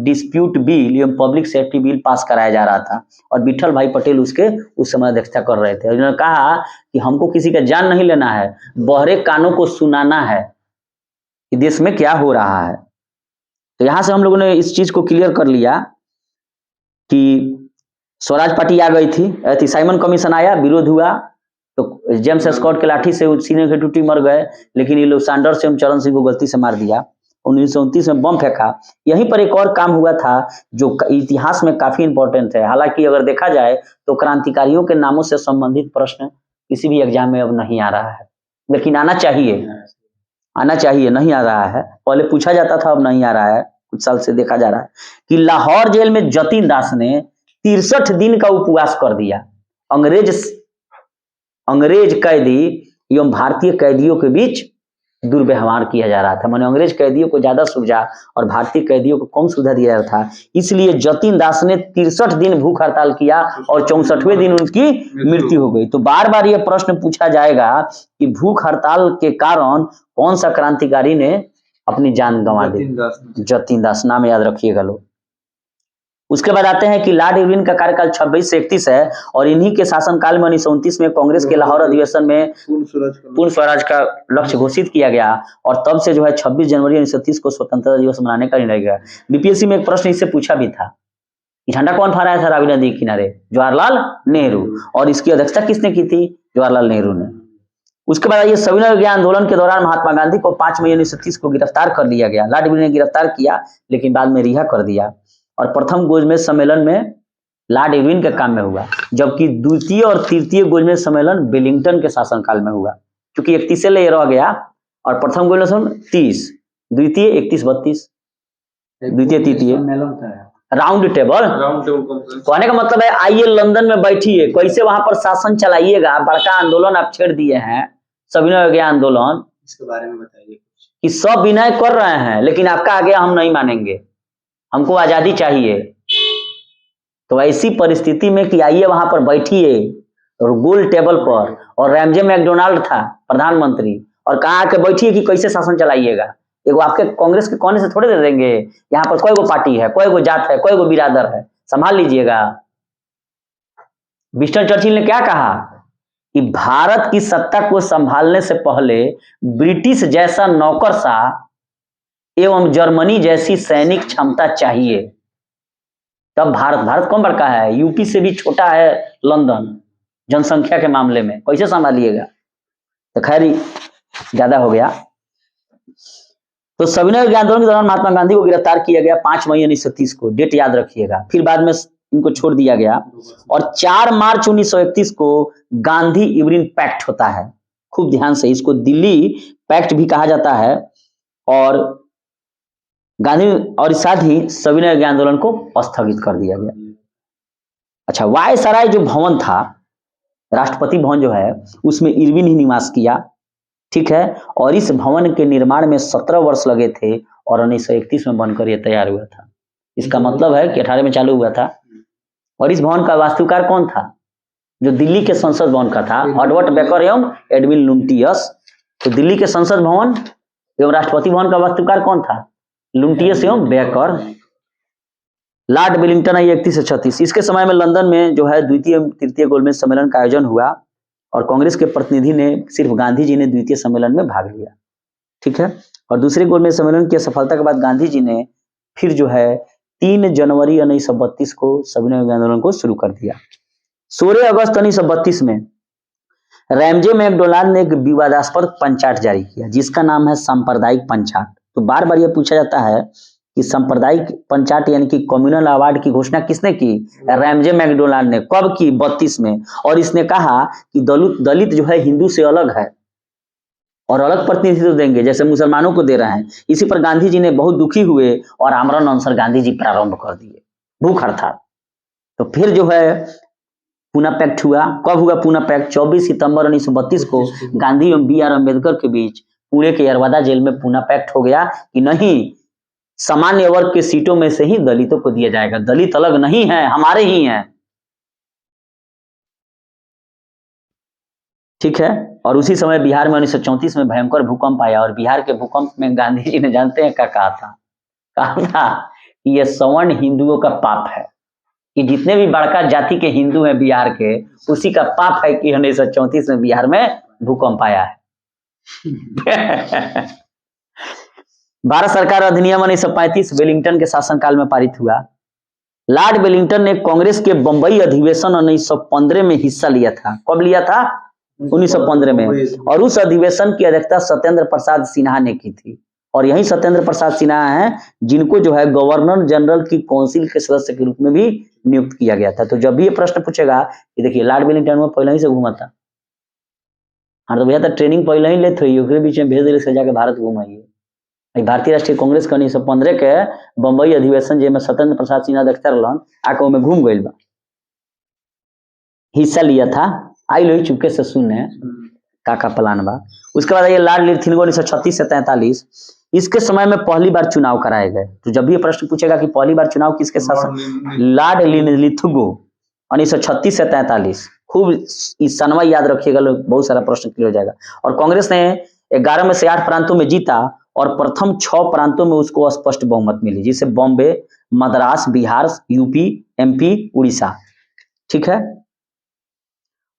Speaker 1: डिस्प्यूट बिल एवं पब्लिक सेफ्टी बिल पास कराया जा रहा था और विठल भाई पटेल उसके उस समय अध्यक्षता कर रहे थे। उन्होंने कहा कि हमको किसी का जान नहीं लेना है, बहरे कानों को सुनाना है कि देश में क्या हो रहा है। तो यहां से हम लोगों ने इस चीज को क्लियर कर लिया कि स्वराज पार्टी आ गई थी, साइमन कमीशन आया, विरोध हुआ तो जेम्स स्कॉट के लाठी से सीने की टूटी मर गए, लेकिन ये लोग सैंडर्स एवं चरण सिंह को गलती से मार दिया। 1929 में बम फेंका। यहीं पर एक और काम हुआ था जो इतिहास में काफी इंपॉर्टेंट है। हालांकि अगर देखा जाए तो क्रांतिकारियों के नामों से संबंधित प्रश्न किसी भी एग्जाम में अब नहीं आ रहा है, लेकिन आना चाहिए, नहीं आ रहा है। पहले पूछा जाता था, अब नहीं आ रहा है, कुछ साल से देखा जा रहा है कि लाहौर जेल में जतिन दास ने 63 दिन का उपवास कर दिया। अंग्रेज कैदी एवं भारतीय कैदियों के बीच दुर्व्यवहार किया जा रहा था। माने अंग्रेज कैदियों को ज्यादा सुविधा और भारतीय कैदियों को कम सुविधा दिया जा रहा था। इसलिए जतिन दास ने 63 दिन भूख हड़ताल किया और 64वें दिन उनकी मृत्यु हो गई। तो बार बार यह प्रश्न पूछा जाएगा कि भूख हड़ताल के कारण कौन सा क्रांतिकारी ने अपनी जान गंवा दी? जतिन दास, नाम याद रखिएगा लोग। उसके बाद आते हैं कि लॉर्ड इरविन का कार्यकाल 26 से 31 है और इन्हीं के शासनकाल में 1929 में कांग्रेस के लाहौर अधिवेशन में पूर्ण स्वराज का लक्ष्य घोषित किया गया और तब से जो है 26 जनवरी 1930 को स्वतंत्रता दिवस मनाने का निर्णय गया। बीपीएससी में एक प्रश्न इससे पूछा भी था कि झंडा कौन फहराया था रावी नदी के किनारे? जवाहरलाल नेहरू। और इसकी अध्यक्षता किसने की थी? जवाहरलाल नेहरू ने। उसके बाद ये सविनय अवज्ञा आंदोलन के दौरान महात्मा गांधी को 5 मई 1930 को गिरफ्तार कर लिया गया। लॉर्ड इरविन ने गिरफ्तार किया लेकिन बाद में रिहा कर दिया और प्रथम गोलमेज सम्मेलन में लॉर्ड इरविन के काम में हुआ, जबकि द्वितीय और तृतीय गोलमेज सम्मेलन वेलिंगटन के शासनकाल में हुआ। क्योंकि 31 से ले रह गया और प्रथम गोलमेज सम्मेलन 30, द्वितीय 31-32, द्वितीय तृतीय राउंड टेबल। कहने का मतलब है आइए लंदन में बैठिए, कैसे वहां पर शासन चलाइएगा। बड़का आंदोलन आप छेड़ दिए हैं, सविनय अवज्ञा आंदोलन, इसके बारे में बताइए कि सब विनय कर रहे हैं लेकिन आपका आगे हम नहीं मानेंगे, हमको आजादी चाहिए। तो ऐसी परिस्थिति में कि आइए वहां पर बैठिए और गोल टेबल पर, और रैमजे मैकडोनाल्ड था प्रधानमंत्री, और कहा के बैठिए कि कैसे शासन चलाइएगा। एगो आपके कांग्रेस के कोने से थोड़े दे देंगे, यहाँ पर कोई गो पार्टी है, कोई गो जात है, कोई गो बिरादर है, संभाल लीजिएगा। विंस्टन चर्चिल ने क्या कहा कि भारत की सत्ता को संभालने से पहले ब्रिटिश जैसा नौकरशाह एवं जर्मनी जैसी सैनिक क्षमता चाहिए, तब भारत कौन बड़का है? यूपी से भी छोटा है लंदन जनसंख्या के मामले में, कैसे संभालिएगा? तो खैर ज्यादा हो गया। तो सविनय अवज्ञा आंदोलन के दौरान महात्मा गांधी को गिरफ्तार किया गया 5 मई 1930 को, डेट याद रखिएगा। फिर बाद में इनको छोड़ दिया गया और 4 मार्च 1931 को गांधी इरविन पैक्ट होता है। खूब ध्यान से, इसको दिल्ली पैक्ट भी कहा जाता है। और गांधी और साथ ही सविनय अवज्ञा आंदोलन को स्थगित कर दिया गया। अच्छा, वायसराय जो भवन था, राष्ट्रपति भवन जो है, उसमें इरविन ही निवास किया, ठीक है। और इस भवन के निर्माण में 17 वर्ष लगे थे और 1931 में बनकर यह तैयार हुआ था। इसका मतलब है कि 18 में चालू हुआ था। और इस भवन का वास्तुकार कौन था? जो दिल्ली के संसद भवन का था, हॉवर्ड बेकर एवं एडविन लुटियस। तो दिल्ली के संसद भवन एवं राष्ट्रपति भवन का वास्तुकार कौन था? लुटियस एवं बेकर। लॉर्ड वेलिंगटन आई 31 से 36। इसके समय में लंदन में जो है द्वितीय तृतीय गोलमेज सम्मेलन का आयोजन हुआ और कांग्रेस के प्रतिनिधि ने, सिर्फ गांधी जी ने द्वितीय सम्मेलन में भाग लिया, ठीक है। और दूसरे गोलमेज सम्मेलन की सफलता के बाद गांधी जी ने फिर जो है 3 जनवरी 1932 को सविनय अवज्ञा आंदोलन को शुरू कर दिया। 16 अगस्त 1932 में रैमजे मैकडोनाल्ड ने एक विवादास्पद पंचाट जारी किया जिसका नाम है सांप्रदायिक पंचाट। तो बार बार यह पूछा जाता है कि सांप्रदायिक पंचाट यानी कि कम्युनल अवार्ड की घोषणा किसने की? रैमजे मैकडोनाल्ड ने। कब की? 32 में। और इसने कहा कि दलित जो है हिंदू से अलग है और अलग प्रतिनिधित्व देंगे जैसे मुसलमानों को दे रहे हैं। इसी पर गांधी जी ने बहुत दुखी हुए और आमरण अनशन गांधी जी प्रारंभ कर दिए, भूख हड़ताल। तो फिर जो है पूना पैक्ट हुआ। कब हुआ पूना पैक्ट? 24 सितंबर 1932 को गांधी एवं बी आर अम्बेडकर के बीच पुणे के यरवादा जेल में पूना पैक्ट हो गया कि नहीं, सामान्य वर्ग के सीटों में से ही दलितों को दिया जाएगा, दलित अलग नहीं है, हमारे ही हैं, ठीक। ठीक है। और उसी समय बिहार में 1934 में भयंकर भूकंप आया और बिहार के भूकंप में गांधी जी ने जानते हैं क्या कहा था कि ये सवर्ण हिंदुओं का पाप है, कि जितने भी बड़का जाति के हिंदू हैं बिहार के, उसी का पाप है कि 1934 में बिहार में भूकंप आया है। भारत सरकार अधिनियम 1935 वेलिंगटन के शासनकाल में पारित हुआ। लॉर्ड वेलिंगटन ने कांग्रेस के बंबई अधिवेशन 1915 में हिस्सा लिया था। कब लिया था? 1915 में। और उस अधिवेशन की अध्यक्षता सत्येंद्र प्रसाद सिन्हा ने की थी। और यही सत्येंद्र प्रसाद सिन्हा हैं जिनको जो है गवर्नर जनरल की काउंसिल के सदस्य के रूप में भी नियुक्त किया गया था। तो जब भी ये प्रश्न पूछेगा कि देखिए लॉर्ड वेलिंगटन में पहले ही से घूमा था, हाँ तो भैया तो ट्रेनिंग पहले ही लेते हुई बीच में भेज दिले से जाके भारत घुमाइए। भारतीय राष्ट्रीय कांग्रेस के 1915 के बंबई अधिवेशन जेमे सत्येंद्र प्रसाद सिन्हा अध्यक्षता रहलन, आके में घूम गइल बा, हिस्सा लिया था। आई लो चुपके से सुने का प्लान बा। उसके बाद ये लॉर्ड लिथिगो 1936 से 43, इसके समय में पहली बार चुनाव कराए गए। तो जब भी ये प्रश्न पूछेगा कि पहली बार चुनाव किसके शासन, लॉर्ड लिथिगो 1936 से 43, खूब इस सनवा याद रखिएगा, लोग बहुत सारा प्रश्न क्लियर हो जाएगा। और कांग्रेस ने 11 में से 8 प्रांतों में जीता और प्रथम 6 प्रांतों में उसको स्पष्ट बहुमत मिली, जिसे बॉम्बे, मद्रास, बिहार, यूपी, एमपी, उड़ीसा। ठीक है।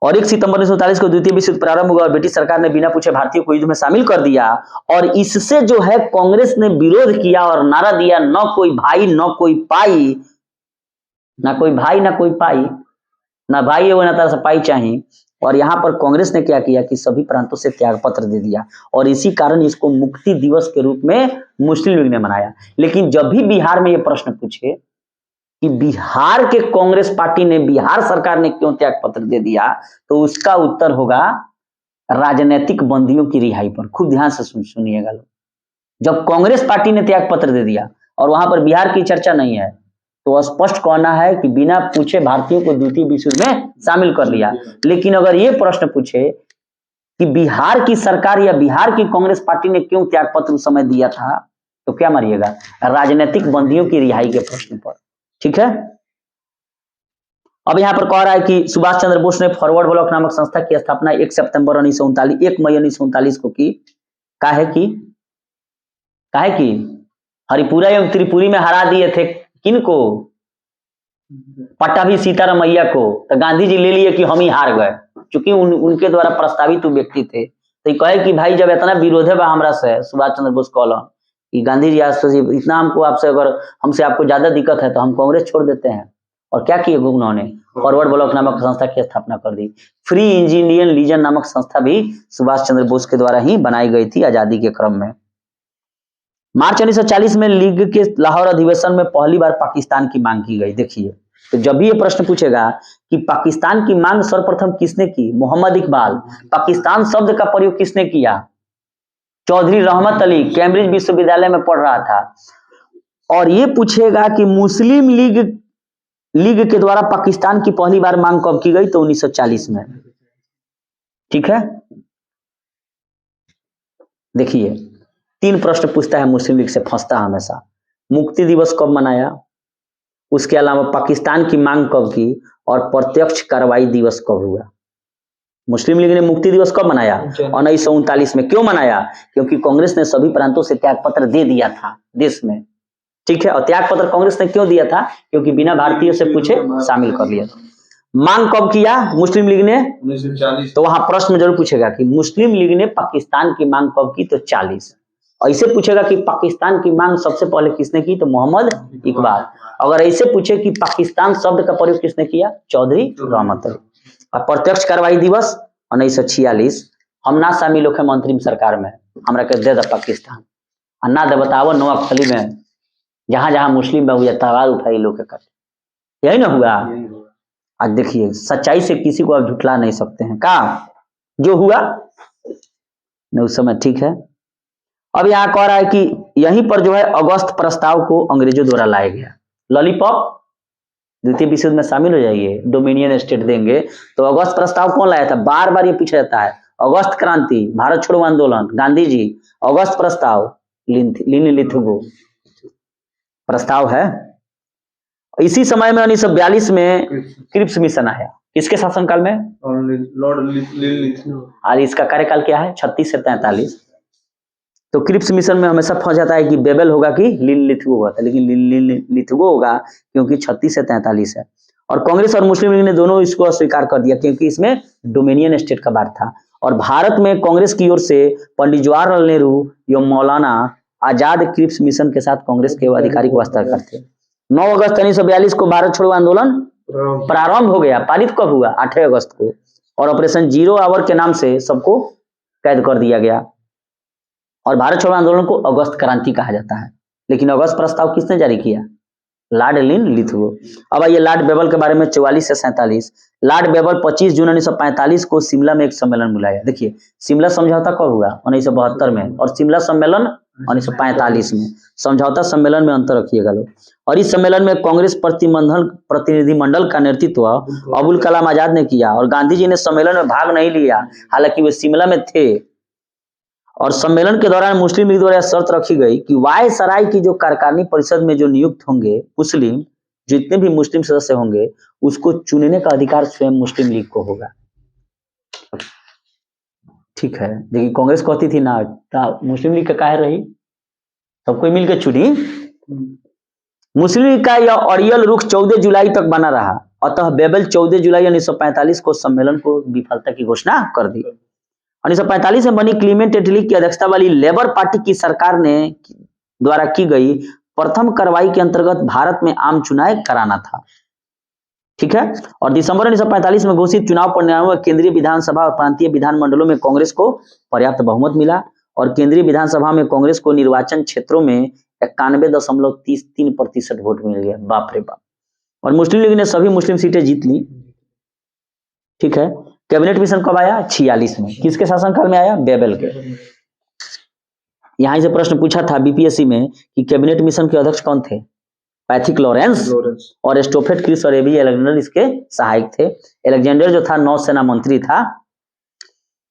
Speaker 1: और 1 सितंबर 1947 को द्वितीय विश्व युद्ध प्रारंभ हुआ और ब्रिटिश सरकार ने बिना पूछे भारतीयों को युद्ध में शामिल कर दिया। और इससे जो है कांग्रेस ने विरोध किया और नारा दिया, न कोई भाई न कोई पाई, ना कोई भाई ना कोई पाई, ना भाई है ना तरह से पाई चाहिए। और यहाँ पर कांग्रेस ने क्या किया कि सभी प्रांतों से त्याग पत्र दे दिया और इसी कारण इसको मुक्ति दिवस के रूप में मुस्लिम लीग ने मनाया। लेकिन जब भी बिहार में ये प्रश्न पूछे कि बिहार के कांग्रेस पार्टी ने, बिहार सरकार ने क्यों त्याग पत्र दे दिया, तो उसका उत्तर होगा राजनीतिक बंदियों की रिहाई पर। खूब ध्यान से सुनिएगा लोग। जब कांग्रेस पार्टी ने त्याग पत्र दे दिया और वहां पर बिहार की चर्चा नहीं है, तो स्पष्ट कहना है कि बिना पूछे भारतीयों को द्वितीय विश्व युद्ध में शामिल कर लिया। लेकिन अगर ये प्रश्न पूछे कि बिहार की सरकार या बिहार की कांग्रेस पार्टी ने क्यों त्याग पत्र उस समय दिया था, तो क्या मारिएगा? राजनीतिक बंदियों की रिहाई के प्रश्न पर। ठीक है। अब यहां पर कह रहा है कि सुभाष चंद्र बोस ने फॉरवर्ड ब्लॉक नामक संस्था की स्थापना 1 सितंबर 1939 1 मई 1939 को की। काहे की हरिपुरा एवं त्रिपुरी में हरा दिए थे किनको? पट्टाभी सीतारामैया को। तो गांधी जी ले लिए कि हम ही हार गए, चूंकि उनके द्वारा प्रस्तावित व्यक्ति थे। तो कहे कि भाई जब इतना विरोध है हमरा से, सुभाष चंद्र बोस कहलन कि गांधी जी आज इतना हमको आपसे, अगर हमसे आपको ज्यादा दिक्कत है तो हम कांग्रेस छोड़ देते हैं। और क्या किए उन्होंने? फॉरवर्ड ब्लॉक नामक संस्था की स्थापना कर दी। फ्री इंजीनियरिंग लीजन नामक संस्था भी सुभाष चंद्र बोस के द्वारा ही बनाई गई थी आजादी के क्रम में। मार्च 1940 में लीग के लाहौर अधिवेशन में पहली बार पाकिस्तान की मांग की गई। देखिए, तो जब भी ये प्रश्न पूछेगा कि पाकिस्तान की मांग सर्वप्रथम किसने की? मोहम्मद इकबाल। पाकिस्तान शब्द का प्रयोग किसने किया? चौधरी रहमत अली, कैम्ब्रिज विश्वविद्यालय में पढ़ रहा था। और ये पूछेगा कि मुस्लिम लीग के द्वारा पाकिस्तान की पहली बार मांग कब की गई? तो 1940 में। ठीक है। देखिए, 3 प्रश्न पूछता है मुस्लिम लीग से, फंसता हमेशा। मुक्ति दिवस कब मनाया, उसके अलावा पाकिस्तान की मांग कब की, और प्रत्यक्ष कार्रवाई दिवस कब हुआ। मुस्लिम लीग ने मुक्ति दिवस कब मनाया? 1939 में। क्यों मनाया? क्योंकि कांग्रेस ने सभी प्रांतों से त्याग पत्र दे दिया था देश में। ठीक है। और त्याग पत्र कांग्रेस ने क्यों दिया था? क्योंकि बिना भारतीयों से पूछे शामिल कर लिया। मांग कब किया मुस्लिम लीग ने? 1940। तो वहां प्रश्न जरूर पूछेगा कि मुस्लिम लीग ने पाकिस्तान की मांग कब की? तो 40। ऐसे पूछेगा कि पाकिस्तान की मांग सबसे पहले किसने की? तो मोहम्मद इकबाल। अगर ऐसे पूछे कि पाकिस्तान शब्द का प्रयोग किसने किया? चौधरी रहमत अली। और प्रत्यक्ष कार्रवाई दिवस 1946, हम ना शामिल होखे मंत्री सरकार में, हमरा के दे द पाकिस्तान, और ना दे बताओ नोआखली में जहां जहां मुस्लिम बहु तलवार उठाई लोग के। यही ना हुआ। आज देखिए, सच्चाई से किसी को आप झुठला नहीं सकते हैं। का जो हुआ नहीं उस समय। ठीक है। अब यहाँ कह रहा है कि यहीं पर जो है अगस्त प्रस्ताव को अंग्रेजों द्वारा लाया गया। लॉलीपॉप द्वितीय विश्व युद्ध में शामिल हो जाइए, डोमिनियन स्टेट देंगे। तो अगस्त प्रस्ताव कौन लाया था? बार बार ये पूछा जाता है। अगस्त क्रांति, भारत छोड़ो आंदोलन, गांधी जी। अगस्त प्रस्ताव, लिथिगो प्रस्ताव है। इसी समय में 1942 में क्रिप्स मिशन आया। किसके शासनकाल में?
Speaker 2: Lord litho.
Speaker 1: और इसका कार्यकाल क्या है? 36 से 43। तो क्रिप्स मिशन में हमेशा फंस जाता है कि बेबल होगा कि लिथुओ होगा, लेकिन लिथुओ होगा क्योंकि 36 से 43 है। और कांग्रेस और मुस्लिम लीग ने दोनों इसको अस्वीकार कर दिया क्योंकि इसमें डोमिनियन स्टेट का बात था। और भारत में कांग्रेस की ओर से पंडित जवाहरलाल नेहरू एवं मौलाना आजाद क्रिप्स मिशन के साथ कांग्रेस के आधिकारिक वार्ताकार थे। 9 अगस्त 1942 को भारत छोड़ो आंदोलन प्रारंभ हो गया। पारित कब हुआ? 8 अगस्त को। और ऑपरेशन जीरो आवर के नाम से सबको कैद कर दिया गया। और भारत छोड़ो आंदोलन को अगस्त क्रांति कहा जाता है। लेकिन अगस्त प्रस्ताव किसने जारी किया? लॉर्ड लिथुओ। अब आइए लॉर्ड बेबल के बारे में। 44 से 47। लॉर्ड बेबल 25 जून 1945 को शिमला में एक सम्मेलन बुलाया। देखिए शिमला समझौता कब हुआ? 1972 में। और शिमला सम्मेलन 1945 में। समझौता सम्मेलन में अंतर रखिएगा लोग। और इस सम्मेलन में कांग्रेस प्रतिनिधिमंडल का नेतृत्व अबुल कलाम आजाद ने किया। और गांधी जी ने सम्मेलन में भाग नहीं लिया, हालांकि वे शिमला में थे। और सम्मेलन के दौरान मुस्लिम लीग द्वारा शर्त रखी गई कि वायसराय की जो कार्यकारिणी परिषद में जो नियुक्त होंगे मुस्लिम, जितने भी मुस्लिम सदस्य होंगे, उसको चुनने का अधिकार स्वयं मुस्लिम लीग को होगा। ठीक है, लेकिन कांग्रेस कहती थी ना, मुस्लिम लीग का काहे रही, सबको मिलकर चुनी। मुस्लिम लीग का यह अड़ियल रुख 14 जुलाई तक बना रहा। अतः बेबल 14 जुलाई 1945 को सम्मेलन को विफलता की घोषणा कर दी। 1945 में बनी क्लीमेंट एटली की अध्यक्षता वाली लेबर पार्टी की सरकार ने द्वारा की गई प्रथम कार्रवाई के अंतर्गत भारत में आम चुनाव कराना था। ठीक है। और दिसंबर 1945 में घोषित चुनाव परिणामों में केंद्रीय विधानसभा और प्रांतीय विधानमंडलों में कांग्रेस को पर्याप्त बहुमत मिला। और केंद्रीय विधानसभा में कांग्रेस को निर्वाचन क्षेत्रों में 91.33% वोट मिल गया। बाप रे बाप। और मुस्लिम लीग ने सभी मुस्लिम सीटें जीत ली। ठीक है। कैबिनेट मिशन कब आया? 46 में। किसके शासनकाल में आया? बेबल के। यहां से प्रश्न पूछा था बीपीएससी में कि कैबिनेट मिशन के अध्यक्ष कौन थे? पैथिक लॉरेंस और स्टोफेट क्रिस और एबी अलेक्जेंडर इसके सहायक थे। अलेक्जेंडर जो था नौसेना मंत्री था।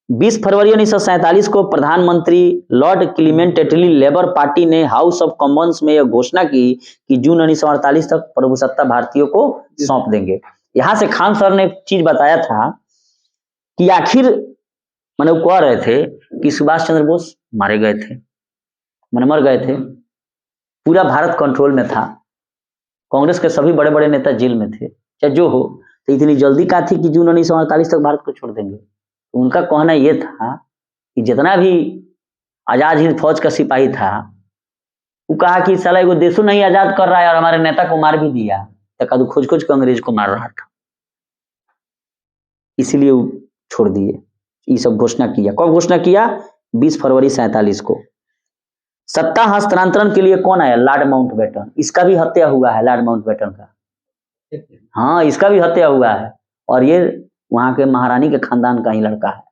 Speaker 1: 20 फरवरी 1947 को प्रधानमंत्री लॉर्ड क्लीमेंट एटली लेबर पार्टी ने हाउस ऑफ कॉमन्स में यह घोषणा की कि जून 1948 तक प्रभुसत्ता भारतीयों को सौंप देंगे। यहां से खान सर ने एक चीज बताया था कि आखिर मैंने वो कह रहे थे कि सुभाष चंद्र बोस मारे गए थे, मैंने मर गए थे, पूरा भारत कंट्रोल में था, कांग्रेस के सभी बड़े बड़े नेता जेल में थे, चाहे जो हो, तो इतनी जल्दी कहा थी कि जून 1948 तक भारत को छोड़ देंगे। तो उनका कहना यह था कि जितना भी आजाद हिंद फौज का सिपाही था वो कहा कि साला एगो देशों नहीं आजाद कर रहा है और हमारे नेता को मार भी दिया, तो कदू खोज खोज के अंग्रेज को मार रहा था, इसीलिए वो छोड़ दिए। ये सब घोषणा किया। कब घोषणा किया? 20 फरवरी 47 को। सत्ता हस्तांतरण के लिए कौन आया? Lord Mountbatten. इसका भी हत्या हुआ है, लॉर्ड माउंटबेटन का। हाँ, इसका भी हत्या हुआ है। और ये वहां के महारानी के खानदान का ही लड़का है,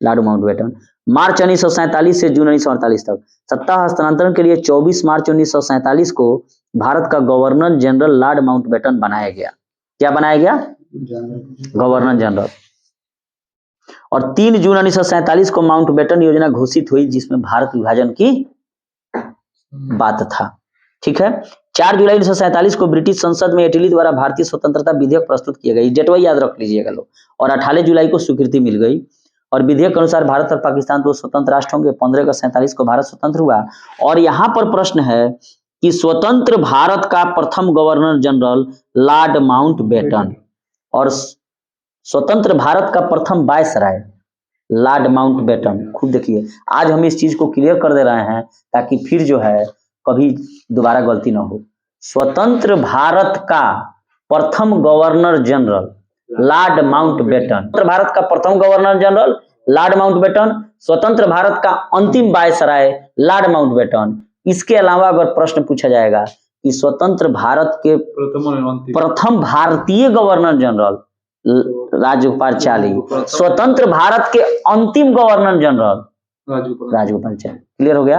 Speaker 1: लॉर्ड माउंटबेटन। मार्च 1947 से जून 1948 तक सत्ता हस्तांतरण के लिए 24 मार्च 1947 को भारत का गवर्नर जनरल लॉर्ड माउंटबेटन बनाया गया। क्या बनाया गया? Governor general. और 3 जून 1947 को माउंटबेटन योजना घोषित हुई, जिसमें भारत विभाजन की बात था। ठीक है। 4 जुलाई 1947 को ब्रिटिश संसद में एटली द्वारा भारतीय स्वतंत्रता विधेयक प्रस्तुत किया गया। डेट याद रख लीजिएगा लोग। और 18 जुलाई को स्वीकृति मिल गई। और विधेयक के अनुसार भारत और पाकिस्तान तो स्वतंत्र राष्ट्र होंगे। 15 अगस्त 47 को भारत स्वतंत्र हुआ। और यहाँ पर प्रश्न है कि स्वतंत्र भारत का प्रथम गवर्नर जनरल लॉर्ड माउंटबेटन और स्वतंत्र भारत का प्रथम वायसराय लॉर्ड माउंटबेटन। खूब देखिए, आज हम इस चीज को क्लियर कर दे रहे हैं ताकि फिर जो है कभी दोबारा गलती ना हो। स्वतंत्र भारत का प्रथम गवर्नर जनरल लॉर्ड माउंटबेटन, स्वतंत्र भारत का प्रथम गवर्नर जनरल लॉर्ड माउंटबेटन, स्वतंत्र भारत का अंतिम वायसराय लॉर्ड माउंटबेटन। इसके अलावा अगर प्रश्न पूछा जाएगा कि स्वतंत्र भारत के प्रथम भारतीय गवर्नर जनरल राजगोपालाचारी, स्वतंत्र भारत के अंतिम गवर्नर जनरल राजगोपालाचारी। क्लियर हो गया?